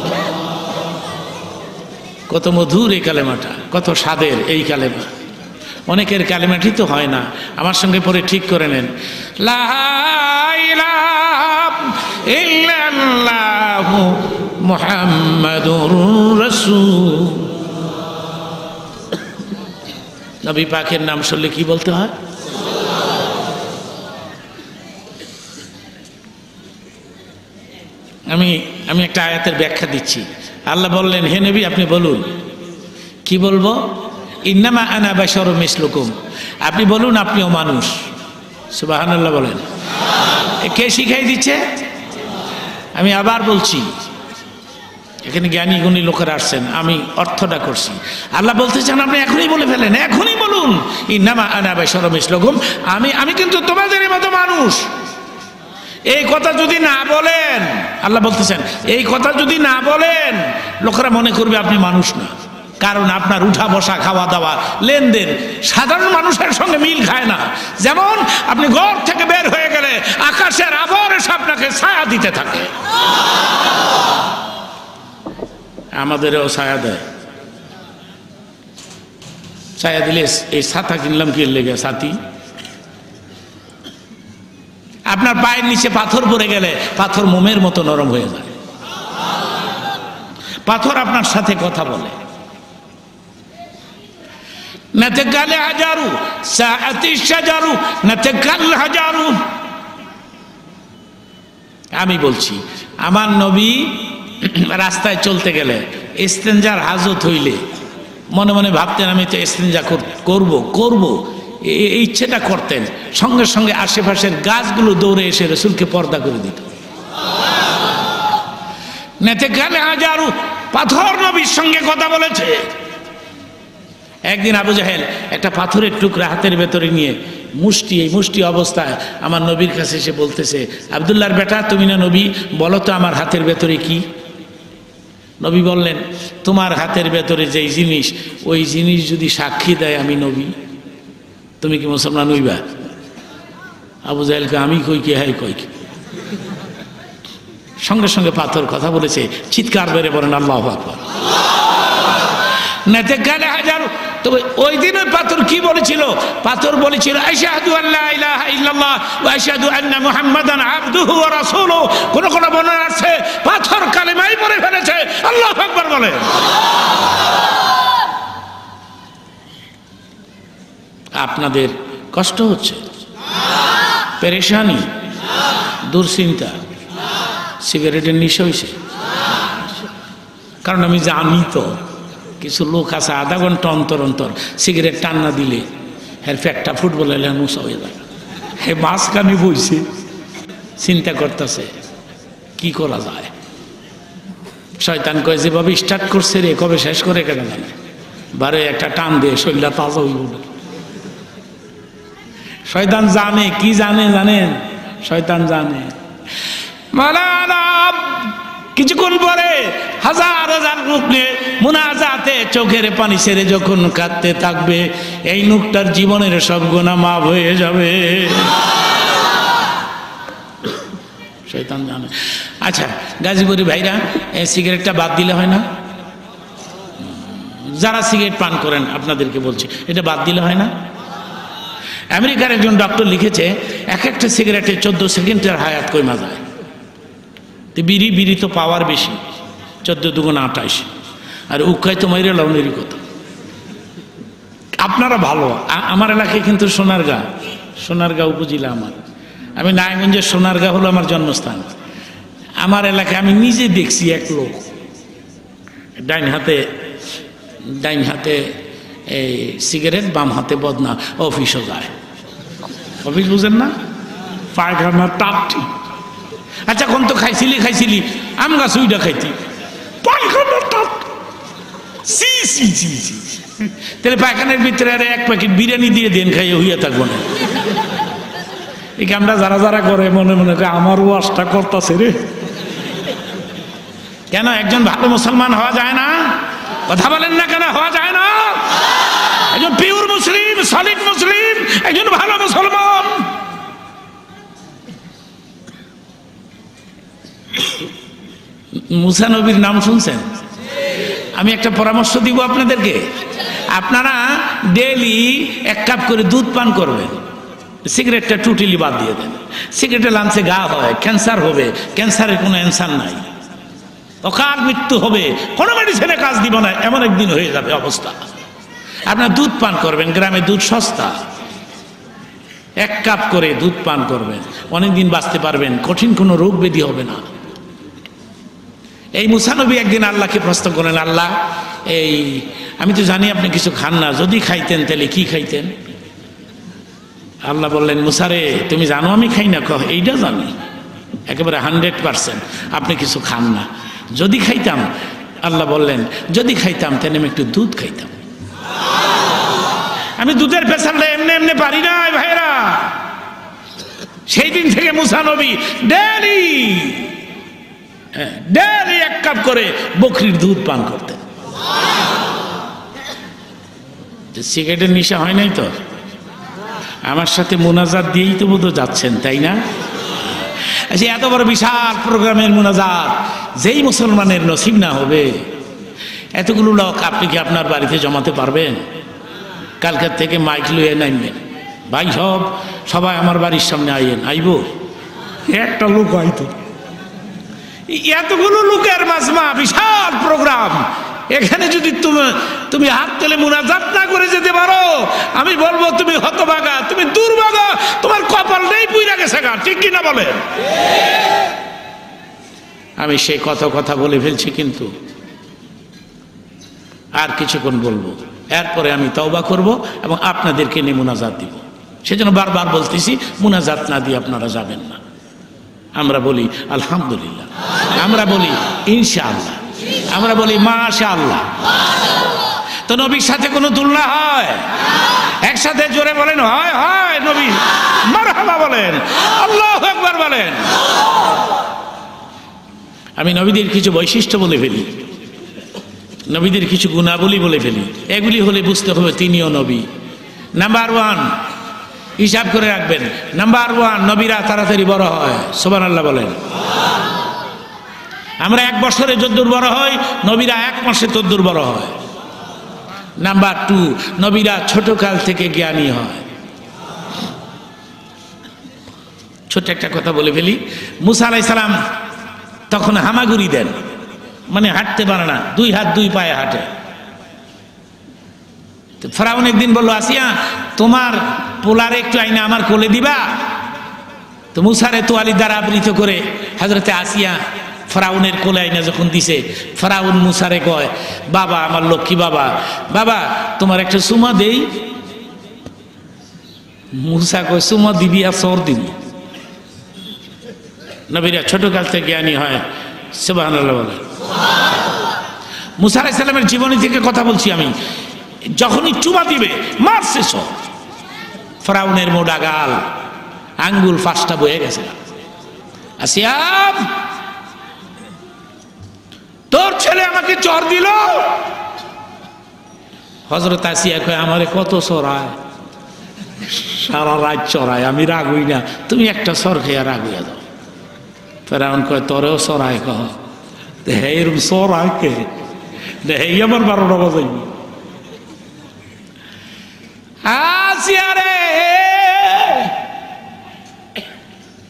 কত মধুর এই কালেমাটা, কত স্বাদের এই কালেমা। অনেকের কালেমাটি তো হয় না, আমার সঙ্গে পরে ঠিক করে নেন, লা ইলাহা ইল্লাল্লাহ মুহাম্মাদুর রাসূল। নবী পাকের নাম শুনলে কি বলতে হয়? আমি একটা আয়াতের ব্যাখ্যা দিচ্ছি। আল্লাহ বললেন, হে নবী আপনি বলুন। কি বলবো? ইন্নামা আনা বাশারুম মিসলুকুম, আপনি বলুন আপনিও মানুষ। সুবহানাল্লাহ বলেন। কে শিখাই দিচ্ছে? আমি আবার বলছি, এখানে জ্ঞানী গুণী লোকেরা আসছেন, আমি অর্থটা করছি। আল্লাহ বলতে চান আপনি এখনই বলে ফেলেন, এখনই বলুন, ইন্নামা আনা বাশারুম মিসলুকুম, আমি কিন্তু তোমাদের মতো মানুষ। এই কথা যদি না বলেন, আল্লাহ বলতেছেন এই কথা যদি না বলেন, লোকেরা মনে করবে আপনি মানুষ না। কারণ আপনার উঠা বসা, খাওয়া দাওয়া, লেনদেন সাধারণ মানুষের সঙ্গে মিল খায় না। যেমন আপনি ঘর থেকে বের হয়ে গেলে আকাশের আবহাওয়া এসে আপনাকে ছায়া দিতে থাকে, আমাদেরও ছায়া দেয়। ছায়া দিলে এই ছাতা কিনলাম কি লেগে? ছাতি। আপনার পায়ের নিচে পাথর পড়ে গেলে পাথর মোমের মতো নরম হয়ে যায়। পাথর আপনার সাথে কথা বলে। নাতেকালে হাজারু সাআতি শাজারু নাতেকাল হাজারু। আমি বলছি, আমার নবী রাস্তায় চলতে গেলে ইস্তেঞ্জার হাজত হইলে মনে মনে ভাবতেন আমি তো ইস্তেঞ্জা করব, এই ইচ্ছেটা করতেন। সঙ্গে সঙ্গে আশেপাশের গাছগুলো দৌড়ে এসে রাসূলকে পর্দা করে দিত। নাতেকালে হাজারু, পাথর নবীর সঙ্গে কথা বলেছে। একদিন আবু জাহেল একটা পাথরের টুকরা হাতের ভেতরে নিয়ে মুষ্টি, এই মুষ্টি অবস্থায় আমার নবীর কাছে এসে বলতেছে, আব্দুল্লাহর বেটা তুমি না নবী, বলো তো আমার হাতের ভেতরে কি? নবী বললেন, তোমার হাতের ভেতরে যেই জিনিস, ওই জিনিস যদি সাক্ষী দেয় আমি নবী, তুমি কি মুসলমান হইবা? আবু জাহেলকে আমি কই কে, হাই কই কে? সঙ্গে সঙ্গে পাথর কথা বলেছে, চিৎকার বেড়ে বলেন আল্লাহু আকবার। নেতে গালে হাজার। তবে ওই দিন ওই পাথর কি বলেছিল? পাথর বলেছিল, আশহাদু আল্লা ইলাহা ইল্লাল্লাহ ওয়া আশহাদু আন্না মুহাম্মাদান আবদুহু ওয়া রাসূলুহু। কোন কোন বর্ণনা আছে পাথর কালেমাই পড়ে ফেলেছে। আল্লাহু আকবার বলে। আপনাদের কষ্ট হচ্ছে, পেরেশানি, দুশ্চিন্তা, সিগারেটের নেশা হয়েছে? কারণ আমি জানি তো কিছু লোক আছে আধা ঘন্টা অন্তর অন্তর সিগারেট টান না দিলে হ্যাঁ পেটটা ফুটবল মুসা হয়ে যায়। হে মাঝখানে বইছে, চিন্তা করতেছে কি করা যায়। শয়তান কয় যেভাবে স্টার্ট করছে রে, কবে শেষ করে কেন জানে, বারে একটা টান দিয়ে শরীরটা তাজা হইব না। শয়তান জানে, কি জানে জানেন? শয়তান জানে। মাওলানা কিছুক্ষণ পরে হাজার হাজার লোক নিয়ে মুনাজাতে চোখের পানি ছেড়ে যখন কাঁদতে থাকবে, এই লোকটার জীবনের সব গুনাহ মাফ হয়ে যাবে। শয়তান জানে। আচ্ছা গাজীপুরি ভাইরা, এই সিগারেটটা বাদ দিলে হয় না? যারা সিগারেট পান করেন আপনাদেরকে বলছি, এটা বাদ দিলে হয় না? আমেরিকার একজন ডক্টর লিখেছে, এক একটা সিগারেটে 14 সেকেন্ডের হায়াত কমা যায়। বিড়ি তো পাওয়ার বেশি, 14 দুগুণ 28, আর উক্কায় তো মাইরে লাউনেরই কথা। আপনারা ভালো, আমার এলাকায় কিন্তু সোনারগাঁ উপজেলা আমার, আমি নারায়ণগঞ্জের সোনারগাঁ হলো আমার জন্মস্থান। আমার এলাকায় আমি নিজে দেখছি এক লোক ডাইন হাতে এই সিগারেট, বাম হাতে বদনা, অফিসও যায়। অফিস বুঝেন না, পায়খানা টাপটি। আচ্ছা কোন তো খাইছিলি আম গাছ উইডা খাইতি, পায়খানা টাপ। তাহলে পায়খানার ভিতরে আর এক প্যাকেট বিরিয়ানি দিয়ে দেন, খাইয়ে হইয়া থাকবো না। এই কামটা যারা যারা করে মনে মনে করে আমার ওয়াজটা করতেছে রে। কেন একজন ভালো মুসলমান হওয়া যায় না? কথা বলেন না কেন হওয়া যায় না? একজন পিওর মুসলিম, সলিড মুসলিম, একজন ভালো মুসলমান। মুসা নবীর নাম শুনছেন? আমি একটা পরামর্শ দিব আপনাদেরকে, আপনারা ডেইলি 1 কাপ করে দুধ পান করবেন, সিগারেটটা টোটালি বাদ দিয়ে দেন। সিগারেটের লাঞ্চে গা হয়, ক্যান্সার হবে, ক্যান্সারের কোনো অ্যান্সার নাই, অকাল মৃত্যু হবে, কোনো মেডিসিনে কাজ দিব না, এমন একদিন হয়ে যাবে অবস্থা। আপনার দুধ পান করবেন, গ্রামে দুধ সস্তা, 1 কাপ করে দুধ পান করবেন, অনেকদিন বাঁচতে পারবেন, কঠিন কোনো রোগ ব্যাধি হবে না। এই মুসা নবী একদিন আল্লাহকে প্রশ্ন করেন, আল্লাহ এই আমি তো জানি আপনি কিছু খান না, যদি খাইতেন তাহলে কি খাইতেন? আল্লাহ বললেন, মুসা রে তুমি জানো আমি খাই না? এইটা জানি একেবারে 100% আপনি কিছু খান না। যদি খাইতাম, আল্লাহ বললেন যদি খাইতাম তাহলে আমি একটু দুধ খাইতাম। আমি দুধের পেছানটা এমনি এমনি পারি না ভাইরা। সেই দিন থেকে মুসা নবী ডেইলি 1 কাপ করে বকরির দুধ পান করতেন। সিগারেটের নেশা হয় নাই তো? আমার সাথে মুনাজাত দিয়েই তো বোধ যাচ্ছেন, তাই না? আচ্ছা এত বড় বিশাল প্রোগ্রামের মুনাজাত যেই মুসলমানের নসিব না হবে, এতগুলো লোক আপনি কি আপনার বাড়িতে জমাতে পারবেন? কালকের থেকে মাইক লইয়ে নামবেন, ভাই সবাই আমার বাড়ির সামনে আইব। একটা লোক হয়তো, এতগুলো লোকের মাজমা, বিশাল প্রোগ্রাম, এখানে যদি তুমি হাত তুলে মুনাজাত না করে যেতে পারো, আমি বলবো তুমি হতভাগা, তুমি দুর্ভাগা, তোমার কপাল নেই পুইরা গেছে গা, ঠিক কিনা বলেন? আমি সেই কথা বলে ফেলছি, কিন্তু আর কিছুক্ষণ বলবো, এরপরে আমি তওবা করব এবং আপনাদেরকে নিয়ে মুনাজাত দিব। সেজন্য বারবার বলতেছি, মুনাজাত না দিয়ে আপনারা যাবেন না। আমরা বলি আলহামদুলিল্লাহ, আমরা বলি ইনশাআল্লাহ, আমরা বলি মাশাআল্লাহ। তো নবীর সাথে কোনো তুলনা হয়? একসাথে জোরে বলেন হয় হয় নবী, মারহাবা বলেন, আল্লাহু আকবার বলেন। আমি নবীদের কিছু বৈশিষ্ট্য বলে ফেলি, নবীদের কিছু গুণাবলী বলে ফেলি, এগুলি হলে বুঝতে হবে তিনিও নবী। নাম্বার 1 হিসাব করে রাখবেন, নাম্বার 1 নবীরা তাড়াতাড়ি বড় হয়, সুবহানাল্লাহ বলেন। আমরা 1 বছরে যদ্দূর বড় হই, নবীরা 1 মাসে তদ্দূর বড় হয়। নাম্বার 2 নবীরা ছোট কাল থেকে জ্ঞানী হয়। ছোট একটা কথা বলে ফেলি, মুসা আলাইহিস সালাম তখন হামাগুড়ি দেন, মানে হাঁটতে পারে না, 2 হাত 2 পায়ে হাঁটে। ফেরাউন একদিন বললো, আসিয়া তোমার পোলারে একটু আইনা আমার কোলে দিবা। তো মুসারে তোয়ালি দ্বারা আবৃত করে হযরতে আসিয়া ফেরাউনের কোলে আইনা যখন দিছে, ফেরাউন মুসারে কয়, বাবা আমার লক্ষ্মী বাবা, বাবা তোমার একটা সুমা দেই। মুসা কয়, সুমা দিবি আর সর দিবি? নবীরা ছোট কাল থেকে জ্ঞানী হয়, সুবহানাল্লাহ বলে। মুসা আলাইহিস সালামের জীবনী থেকে কথা বলছি আমি। যখনই চুমা দিবে মারছে সব, ফেরাউনের মোটা গাল, আঙ্গুল 5টা বয়ে গেছে। আসিয়া তোর ছেলে আমাকে চর দিল। হযরত আসিয়া কয়, আমারে কত চড়ায়, সারা রাত চড়ায়, আমি রাগ হই না, তুমি একটা চর খেয়ে রাগ হইয়া দাও। ফেরাউন কয়, তোরেও চড়ায়? কহ হে এরকম চড়ায় কে? হেই আমার 12টা বাজাইব। আসিয়া রে,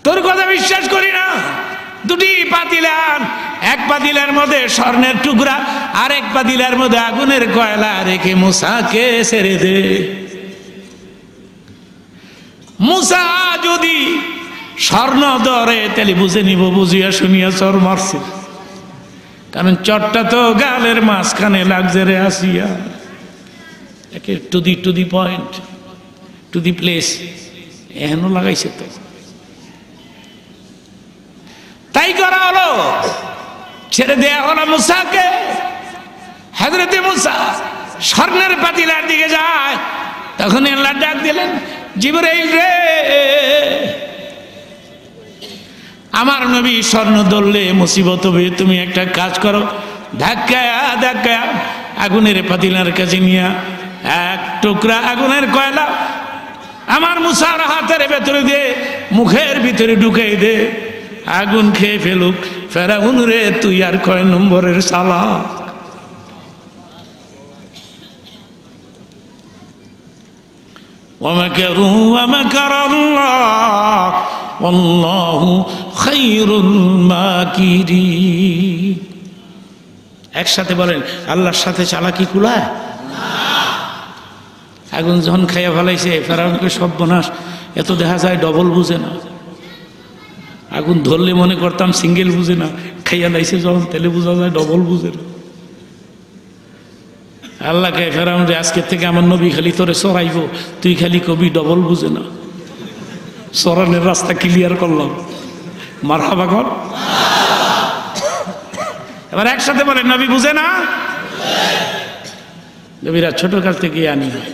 তোর কথা বিশ্বাস করি না। 2টি পাতিল আন, 1 পাতিলের মধ্যে স্বর্ণের টুকরা, আর 1 পাতিলের মধ্যে আগুনের কয়লা রেখে মুসাকে ছেড়ে দে। মুসা যদি স্বর্ণ ধরে তাহলে বুঝে নিব, বুঝিয়া শুনিয়া চর মারছে, কারণ চরটা তো গালের মাঝখানে লাগছে রে। আসিয়া একে to the point, to the place এহেন লাগাইছে। তো তাই করা হলো, ছেড়ে দেয়া হলো মুসাকে। হযরতে মুসা স্বর্ণের পাতিলার দিকে যায়, তখন আল্লাহ ডাক দিলেন, জিবরাইল রে, আমার নবী স্বর্ণ ধরলে মুসিবত হবে, তুমি একটা কাজ করো, ধাক্কায়া ধাক্কায়া আগুনের পাতিলার কাছে নিয়ে 1 টুকরা আগুনের কয়লা আমার মুসার হাতের ভেতরে দে, মুখের ভিতরে ঢুকাই দে, আগুন খেয়ে ফেলুক। ফেরাউন রে, তুই আর কয় নম্বরের চালাক? ওয়ামাকারু ওয়ামাকারাল্লাহ ওয়াল্লাহু খায়রুল মাকিরিন। একসাথে বলেন, আল্লাহর সাথে চালাকি কুলায়? আগুন যখন খাইয়া ফেলাইছে, ফেরাউনকে সর্বনাশ, এত দেখা যায় ডবল বুঝে না। আগুন ধরলে মনে করতাম সিঙ্গেল বুঝে না, খাইয়া লাইছে যখন তেলে বোঝা যায় ডবল বুঝে না। আল্লাহ কে ফেরাউন রে, আজকের থেকে আমার নবী খালি তোরে চড়াইব, তুই খালি কবি ডবল বুঝে না। চড়ানোর রাস্তা ক্লিয়ার করলাম, মারহাবা কর। এবার একসাথে বলেন, নবী বুঝে না? নবীরা ছোট কাল থেকে আনি হয়।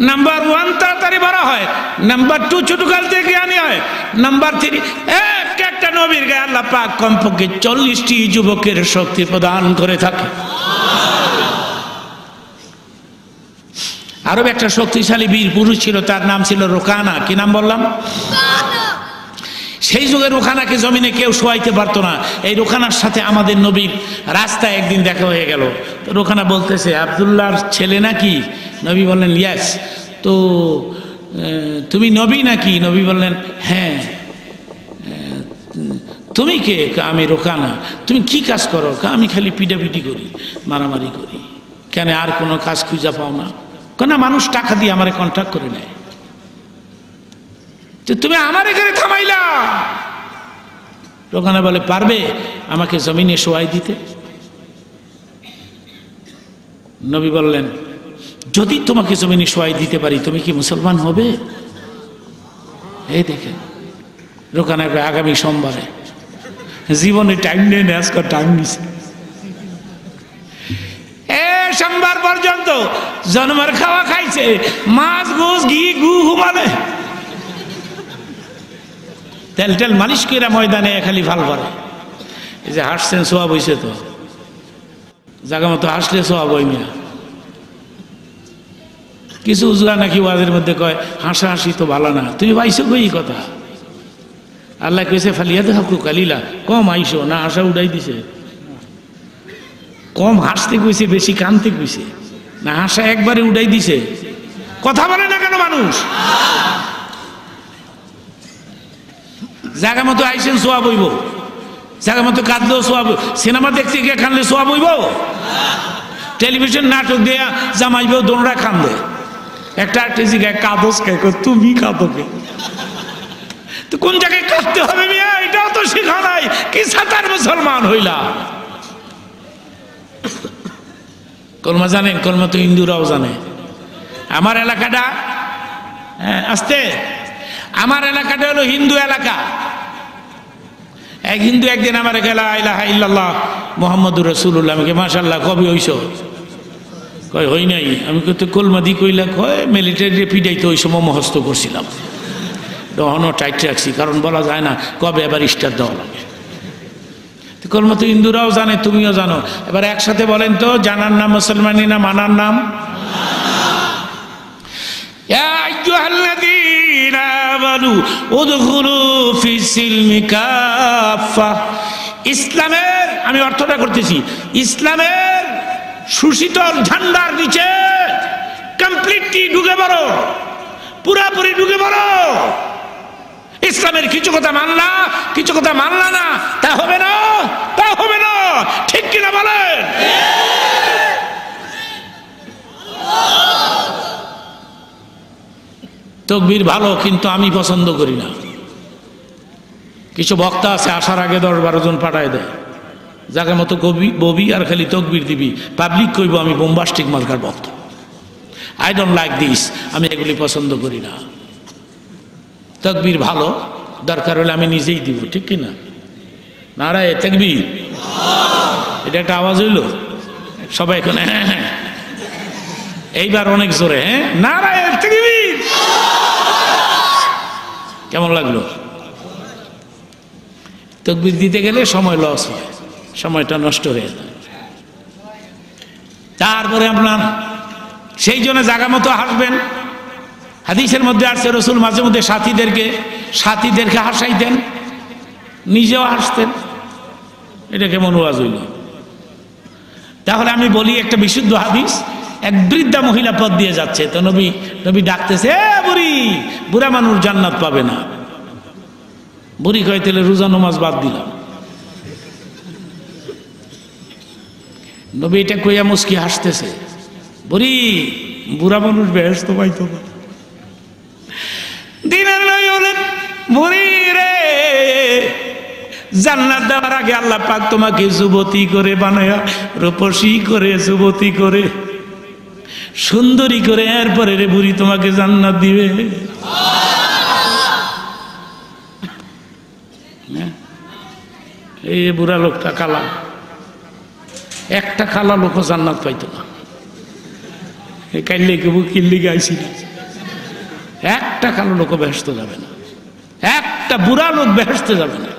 নাম্বার 1 তাড়াতাড়ি বড় হয়, নাম্বার 2 ছোট কাল থেকে আনি হয়, নাম্বার 3 একটা নবীর গায়ে আল্লাহ পাক কমপক্ষে 40টি যুবকের শক্তি প্রদান করে থাকে। আরব একটা শক্তিশালী বীর পুরুষ ছিল, তার নাম ছিল রোকানা। কি নাম বললাম? সেই যুগে রোকানাকে জমিনে কেউ শোয়াইতে পারতো না। এই রোকানার সাথে আমাদের নবীর রাস্তায় একদিন দেখা হয়ে গেল। তো রোকানা বলতেছে, আব্দুল্লাহর ছেলে নাকি? নবী বললেন, ইয়াস। তো তুমি নবী নাকি? নবী বললেন, হ্যাঁ। তুমি কে? আমি রোকানা। তুমি কি কাজ করো? আমি খালি পিটাপিটি করি, মারামারি করি। কেন, আর কোনো কাজ খুঁজা পাও না? কেন, মানুষ টাকা দিয়ে আমারে কন্ট্রাক্ট করে নেয়। তুমি আমার এখানে থামাইলা? রোকানা বলে, পারবে আমাকে জমিনে শোয়াই দিতে? নবী বললেন, যদি তোমাকে জমিনে শোয়াই দিতে পারি, তুমি কি মুসলমান হবে? এই দেখে রোকানা আগামী সোমবারে, জীবনে টাইম নেই, আজকে টাইম নিছে। সোমবার পর্যন্ত জন্মের খাওয়া খাইছে, মাছ গোস ঘি গু ঘুমালে তেল টেল মালিশ করে ময়দানে খালি ভাল করে। এই যে হাসছেন সোয়াব হইছে, তো জায়গা মতো হাসলে সোয়াব হই মিয়া। কিছু উজলা নাকি ওয়াজের মধ্যে কয় হাসা হাসি তো ভালো না, তুমি পাইছো কই কথা? আল্লাহ কইছে ফালিয়াদ হাকু কালিলা, কম আইসো না, হাসা উড়াই দিছে। কম হাসতে কইছে, বেশি কানতে কইছে না, হাসা একবারে উড়াই দিছে। কথা বলে না কেন মানুষ? জায়গা মতো আইসেন সোয়াব হইব, জায়গা মতো কাঁদলেও সোয়াব। সিনেমা দেখতে গিয়ে কানলে সোয়াব হইব? টেলিভিশন নাটক দেয়া জামাইবেও দোনরা কান্দে। একটা আর্টিস্ট গায়ে কাঁদোস কে, তুমি কাঁদো কে? তো কোন জায়গায় কাঁদতে হবে মিয়া? এটাও তো শেখা নাই। কি সাতার মুসলমান হইলা? কলমা জানেন? কলমা তো হিন্দুরাও জানে। আমার এলাকাটা, হ্যাঁ আসতে, আমার এলাকাটা হলো হিন্দু এলাকা। এক হিন্দু একদিন আমার লা ইলাহা ইল্লাল্লাহ মুহাম্মাদুর রাসূলুল্লাহ, আমাকে মাশাআল্লাহ কবে হইছ? কয় হই নাই। আমি কত কলমা দি কইলা? কয় মিলিটারি পিডাইতে ওই সময় মুখস্থ করছিলাম, দহনও টাইট রাখছি, কারণ বলা যায় না কবে আবার স্টার দেওয়া লাগে। কলমা তো হিন্দুরাও জানে, তুমিও জানো। এবার একসাথে বলেন তো, জানার নাম মুসলমানি না মানার নাম? ইয়া আইয়ুহাল্লাযীনা আমানু উদখুলু ফিস-সিলমি কাফা। ইসলামের, আমি অর্থটা করতেছি, ইসলামের সুশীতল ঝান্ডার নিচে কমপ্লিটলি ঢুকে পড়ো, পুরাপুরি ঢুকে পড়ো। ইসলামের কিছু কথা মানলা, কিছু কথা মানলা না, তা হবে না, তা হবে না। ঠিক কিনা বলেন? তাকবীর ভালো, কিন্তু আমি পছন্দ করি না। কিছু বক্তা আছে আসার আগে 10-12 জন পাঠায় দেয়, জায়গা মতো কবি ববি আর খালি তাকবীর দিবি, পাবলিক কইব আমি বোম্বাস্টিক মার্কার বক্তা। I don't like this. আমি এগুলি পছন্দ করি না। তাকবীর ভালো, দরকার হলে আমি নিজেই দিব, ঠিক কিনা? নারায়ে তাকবীর, এটা একটা আওয়াজ হইল সবাই এখন হ্যাঁ হ্যাঁ, এইবার অনেক জোরে হ্যাঁ, নারায়ে তাকবীর। কেমন লাগলো? তাকবীর দিতে গেলে সময় লস হয়, সময়টা নষ্ট হয়ে যায়। তারপরে আপনার সেই জন্য জায়গা মতো হাসবেন। হাদিসের মধ্যে আসছে রাসূল মাঝে মধ্যে সাথীদেরকে হাসাইতেন, নিজেও হাসতেন। এটা কেমন ওয়াজ হইল? তাহলে আমি বলি একটা বিশুদ্ধ হাদিস। এক বৃদ্ধা মহিলা পথ দিয়ে যাচ্ছে, তো নবী ডাকতেছে, এ বুড়ি, বুড়া মানুষ জান্নাত পাবে না। বুড়ি কয় তাহলে রোজা নামাজ বাদ দিলাম। নবী এটা কইয়া মুস্কি হাসতেছে, বুড়ি, বুড়া মানুষ বেহেশত পাইতো না। দিনের নয় হলে বুড়ি রে, জান্নাত দেওয়ার আগে আল্লাহ পাক তোমাকে যুবতী করে বানায়া, রূপসী করে, যুবতী করে, সুন্দরী করে, এরপরে রে বুড়ি তোমাকে জান্নাত দিবে। এই বুড়া লোকটা কালা, একটা কালা লোক জান্নাত পাইতো না। কাইলে কেবু কিল্লি গাইছি, একটা কালো লোক বেহেশতে যাবে না, একটা বুড়া লোক বেহেশতে যাবে না।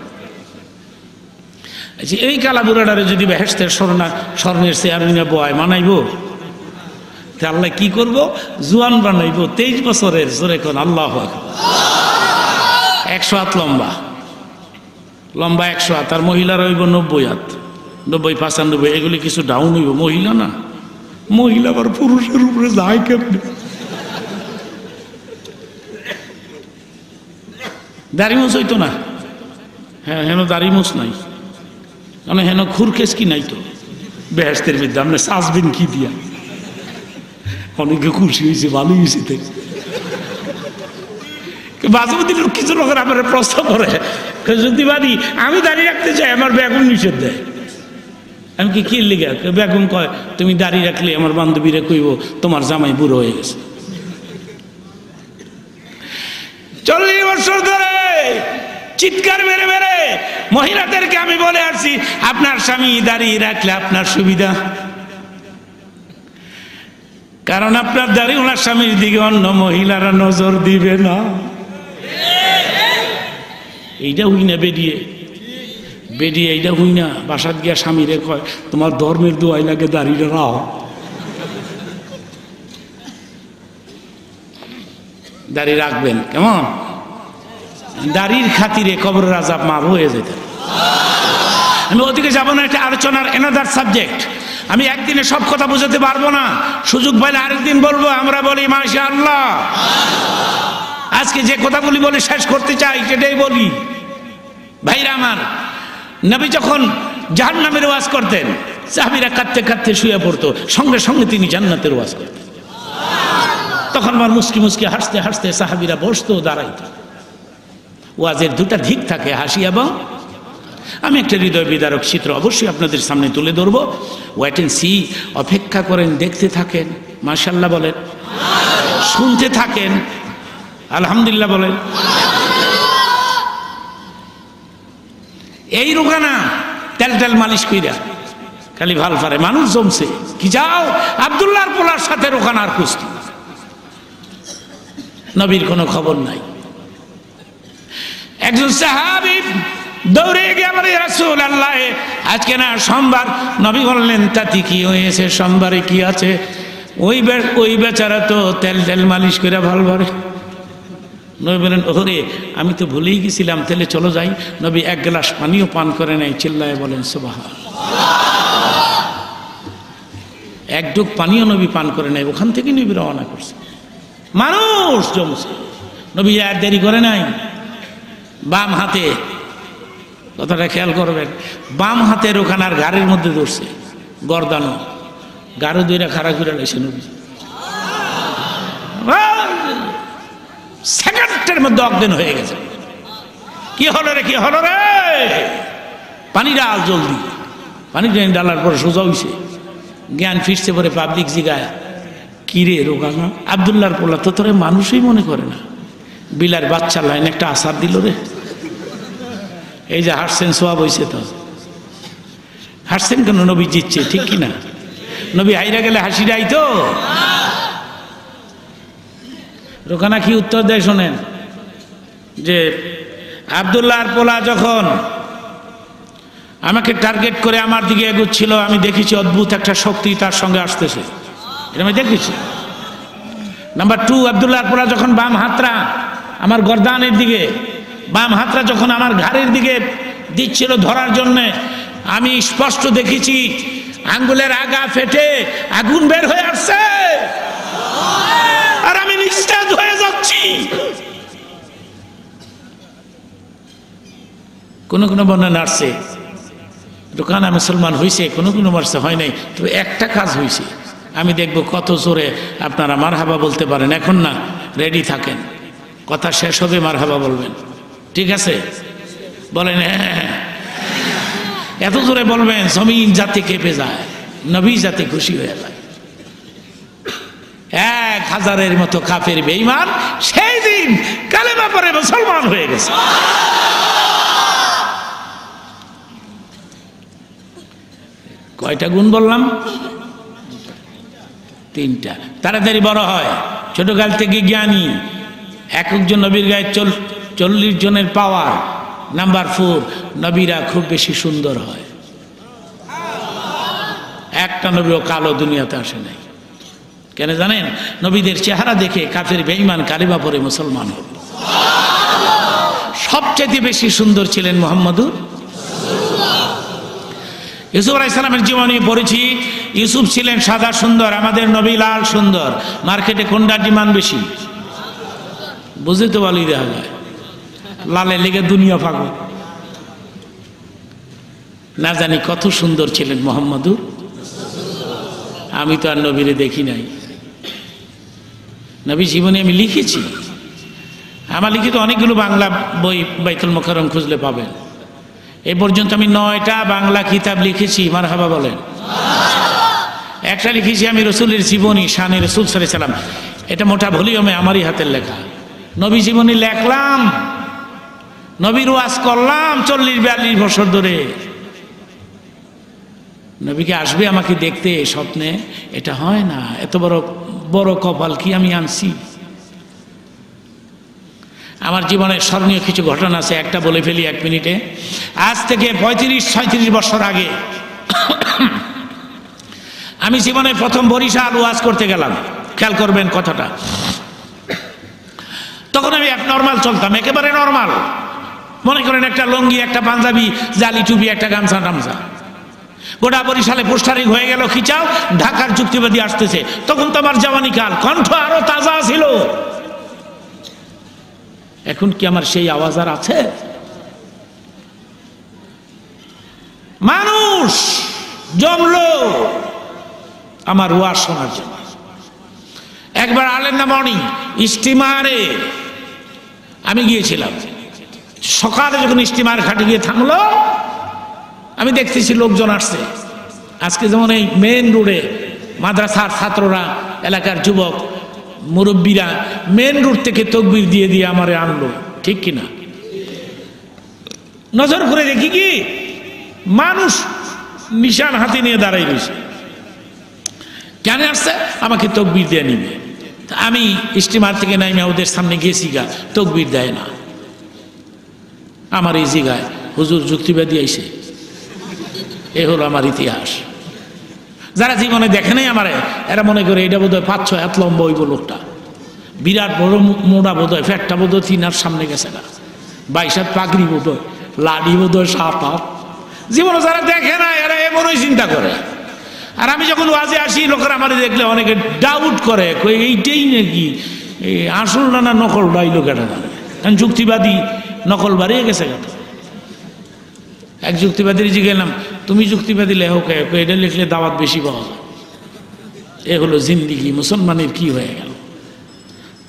এই কালা বুড়াটারে যদি বেহেশতের স্বর্ণের চেয়ার নিয়ে বয় মানাইবো, আল্লাহ কি করবো? জুয়ান বানাইবো, 23 বছরের। জোরে কোন আল্লাহু আকবার। 100 হাত লম্বা, 100 হাত, আর মহিলার হইব 90 হাত, 90, 95। এগুলি কিছু ডাউন হইব, মহিলা না, মহিলা আবার পুরুষের উপরে যায় কেমনি? দাড়ি মুছ হইতো না, হ্যাঁ হেন দাড়ি মুছ নাই, মানে হেন খুরকেস কি নাই তো বেহেশতের বিদ্যা। আপনি সাজবেন কি দিয়া? অনেকে খুশি হয়েছে, ভালো হয়েছে। মাঝে মধ্যে কিছু লোকের আমার প্রশ্ন করে, যদি বাড়ি আমি দাঁড়িয়ে রাখতে চাই, আমার বেগুন নিষেধ দেয়। আমি কি লিগা? বেগুন কয় তুমি দাঁড়িয়ে রাখলে আমার বান্ধবীরা কইব তোমার জামাই বুড়ো হয়ে গেছে। 40 বছর ধরে চিৎকার মেরে মেরে মহিলাদেরকে আমি বলে আসছি, আপনার স্বামী দাঁড়িয়ে রাখলে আপনার সুবিধা, কারণ আপনার দাড়িওয়ালা স্বামীর দিকে অন্য মহিলারা নজর দিবে না। এইটা হুই না বেরিয়ে বেরিয়ে এইটা হুই না বাসাত গিয়া স্বামীরে কয় তোমার ধর্মের দোয়াই লাগে দাড়িটা রাও। দাড়ি রাখবেন কেমন? দাড়ির খাতিরে কবরের আযাব মাফ হয়ে যেতে। আমি ওদিকে যাবো না, এটা আলোচনার এনাদার সাবজেক্ট। আমি একদিনে সব কথা বোঝাতে পারবো না, সুযোগ পাইলে আরেকদিন বলবো। আমরা বলি মাশাআল্লাহ। আজকে যে কথাগুলি বলে শেষ করতে চাই সেটাই বলি। ভাইরা আমার, নবী যখন জাহান্নামের ওয়াজ করতেন সাহাবীরা কাঁদতে কাঁদতে শুয়ে পড়তো, সঙ্গে সঙ্গে তিনি জান্নাতের ওয়াজ করতেন। তখন আমার মুস্কি মুস্কি হাসতে হাসতে সাহাবীরা বসতো, দাঁড়াইতো। ওয়াজের দুটা দিক থাকে, হাসি এবং। আমি একটা হৃদয় বিদারক চিত্র অবশ্যই আপনাদের সামনে তুলে ধরবো। ওয়েট এন্ড সি, অপেক্ষা করেন, দেখতে থাকেন, মাশাআল্লাহ বলেন, শুনতে থাকেন, আলহামদুলিল্লাহ বলেন। এই রোগানা তেল তেল মালিশ কইরা খালি ভাল পারে মানুষ জমছে কি। যাও আব্দুল্লাহর পোলার সাথে রোকানার কুস্তি, নবীর কোনো খবর নাই। একজন সাহাবী দৌড়ে গিয়ে বলে রাসূলুল্লাহ, আজকে না সোমবার। নবী বললেন তাতে কি হয়েছে, সোমবারে কি আছে? ওই বেচারা তো তেল তেল মালিশ করে ভাল পারে। নবী বলেন ওরে আমি তো ভুলেই গেছিলাম, তাহলে চলো যাই। নবী এক গ্লাস পানিও পান করে নাই, চিল্লায় বলেন সুবহানাল্লাহ। এক ডুব পানিও নবী পান করে নাই, ওখান থেকে নবী রওনা করছে। মানুষ জমছে, নবী আর দেরি করে নাই। বাম হাতে, কথাটা খেয়াল করবেন, বাম হাতের ওখানার গাড়ির মধ্যে ধরছে গর্দানো, গাড়ো দুইরা খাড়া করে লাইছে নবী। সেকেন্ডের মধ্যে অজ্ঞান হয়ে গেছে। কি হলো রে, কি হলো রে? পানি ডাল জলদি। পানি ডালার পরে সোজা হইছে, জ্ঞান ফিরছে পরে পাবলিক জিগায় কি রে রোগানা? আব্দুল্লাহর পোলা তো তোরে মানুষই মনে করে না, বিলার বাচ্চা লাইন একটা আসার দিল রে। এই যে হাসছেন, সোয়াব হইছে তো। হাসছেন কেন? নবী জিতছে, ঠিক কিনা? নবী হাইরা গেলে হাসিটা আইতো। রোকানা কি উত্তর দেয় শোনেন, যে আব্দুল্লাহর পোলা যখন আমাকে টার্গেট করে আমার দিকে এগোচ্ছিল, আমি দেখেছি অদ্ভুত একটা শক্তি তার সঙ্গে আসতেছে, এটা আমি দেখেছি। নাম্বার 2, আব্দুল্লাহর পোলা যখন বাম হাতরা আমার গর্দানের দিকে, বাম হাতরা যখন আমার ঘাড়ের দিকে দিচ্ছিল ধরার জন্য, আমি স্পষ্ট দেখেছি আঙ্গুলের আগা ফেটে আগুন বের হয়ে আসছে, আর আমি নিস্তেজ হয়ে যাচ্ছি। কোন কোন বর্ণনা আসছে রোকানা মুসলমান হয়েছে, কোন কোন বর্ষে হয় নাই। তবে একটা কাজ হয়েছে, আমি দেখব কত জোরে আপনারা মারহাবা বলতে পারেন। এখন না, রেডি থাকেন, কথা শেষ হবে মারহাবা বলবেন, ঠিক আছে? বলেন হ্যাঁ, এত জোরে বলবেন জমিন জাতি কেঁপে যায়, নবী জাতি খুশি হয়ে যায়। 1000-এর মতো কাফের বেঈমান সেই দিন কালেমা পড়ে মুসলমান হয়ে গেছে। কয়টা গুণ বললাম? 3টা। তাড়াতাড়ি বড় হয়, ছোটকাল থেকে জ্ঞানী, একজন নবীর গায়ে 40 জনের পাওয়ার। নাম্বার 4, নবীরা খুব বেশি সুন্দর হয়। একটা নবীও কালো দুনিয়াতে আসে নাই। কেন জানেন? নবীদের চেহারা দেখে কাফের বেঈমান কালিমা পড়ে মুসলমান হল। সবচেয়ে বেশি সুন্দর ছিলেন মুহাম্মদুর। ইউসুফ আলাইহিস সালামের জীবনী পড়েছি, ইউসুফ ছিলেন সাদা সুন্দর, আমাদের নবী লাল সুন্দর। মার্কেটে কোনটা ডিমান্ড বেশি? বুঝে তো ভালোই দেখা যায়, লালের লেগে দুনিয়া পাগল। না জানি কত সুন্দর ছিলেন মুহাম্মদুর। আমি তো আর নবীরে দেখি নাই, নবী জীবনে আমি লিখেছি। আমার লিখিত অনেকগুলো বাংলা বই বাইতুল মুকাররম খুঁজলে পাবেন। এ পর্যন্ত আমি 9টা বাংলা কিতাব লিখেছি, মারহাবা বলেন। একটা লিখেছি আমি রসুলের জীবনী, শানে রসুল সাল্লাল্লাহু আলাইহি ওয়াসাল্লাম। এটা মোটা ভলিউমে আমারই হাতের লেখা। নবী জীবনী লেখলাম, নবীর ওয়াজ করলাম 40-42 বছর ধরে। নবীকে আসবে আমাকে দেখতে স্বপ্নে, এটা হয় না। এত বড় বড় কপাল কি আমি আনছি। আমার জীবনের স্মরণীয় কিছু ঘটনা আছে, একটা বলে ফেলি 1 মিনিটে। আজ থেকে 35-36 বছর আগে আমি জীবনে প্রথম বরিশাল ওয়াজ করতে গেলাম। খেয়াল করবেন কথাটা। তখন আমি নর্মাল চলতাম, একেবারে নর্মাল। মনে করেন একটা লুঙ্গি, একটা পাঞ্জাবি, জালি টুপি, একটা গামছা টামছা। গোটা বরিশালে পোস্টারিং হয়ে গেল, খিচাও ঢাকার যুক্তিবাদী আসতেছে। তখন তো আমার জওয়ানি কাল, কণ্ঠ আরো তাজা ছিল। এখন কি আমার সেই আওয়াজ আর আছে? মানুষ জমলো আমার ওয়াজ শোনার জন্য। একবার আলেন্দা মর্নিং স্টিমারে আমি গিয়েছিলাম। সকালে যখন স্টিমার ঘাটে গিয়ে থামলো, আমি দেখতেছি লোকজন আসছে। আজকে যেমন এই মেন রোডে মাদ্রাসার ছাত্ররা, এলাকার যুবক মুরব্বীরা মেন রোড থেকে তকবির দিয়ে দিয়ে আমারে আনলো, ঠিক কিনা? নজর করে দেখি কি মানুষ নিশান হাতে নিয়ে দাঁড়াই রয়েছে। কেন আসছে? আমাকে তকবির দিয়ে নিবে। আমি স্টিমার থেকে নাইমে ওদের সামনে গেছি গা, তকবির দেয় না। আমার এই জায়গায় হুজুর যুক্তিবাদী আইছে। এ হলো আমার ইতিহাস। যারা জীবনে দেখে নাই আমারে, এরা মনে করে এটা বোধহয় 5-6 হাত লম্বা হইব লোকটা, বিরাট বড় মোড়া বোধহয়, ফ্যাটটা বোধহয় 3 হাত সামনে গেছে না, 22 হাত পাগড়ি বোধহয়, লাডি বোধহয় 7 হাত। জীবনে যারা দেখে না এরা এমনই চিন্তা করে। আর আমি যখন ওয়াজে আসি, লোকেরা আমার দেখলে অনেকে ডাউট করে, এইটাই নাকি আসল না নকল ডাই লোকেরা। কারণ যুক্তিবাদী নকল বাড়িয়ে গেছে। এক যুক্তিবাদীর জিজ্ঞেলাম, তুমি যুক্তিবাদী লেখক, এটা লিখলে দাওয়াত বেশি পাওয়া যায়। এ হলো জিন্দিগি, মুসলমানের কি হয়ে গেল?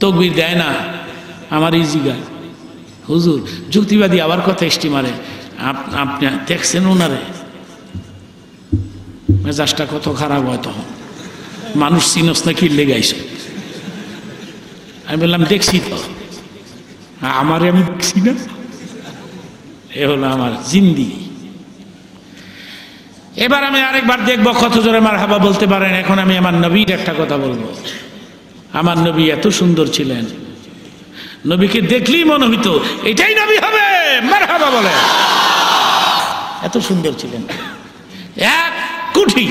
তকবির দেয় না। আমার এই জিগায় হুজুর যুক্তিবাদী আবার কথা স্টিমারে, আপনি দেখছেন ওনারে? মেজাজটা কত খারাপ হয় তখন। মানুষ চিনস না কি লেগাইছ? আমি বললাম দেখছি তো। আমারে আমি দেখছি না? এ হলো আমার জিন্দিগি। এবার আমি আরেকবার দেখবো কত জোরে মারহাবা বলতে পারেন। এখন আমি আমার নবীর একটা কথা বলবো। আমার নবী এত সুন্দর ছিলেন, নবীকে দেখলেই মনে হইতো এটাই নবী হবে, মারহাবা বলে। এত সুন্দর ছিলেন, 1 কোটি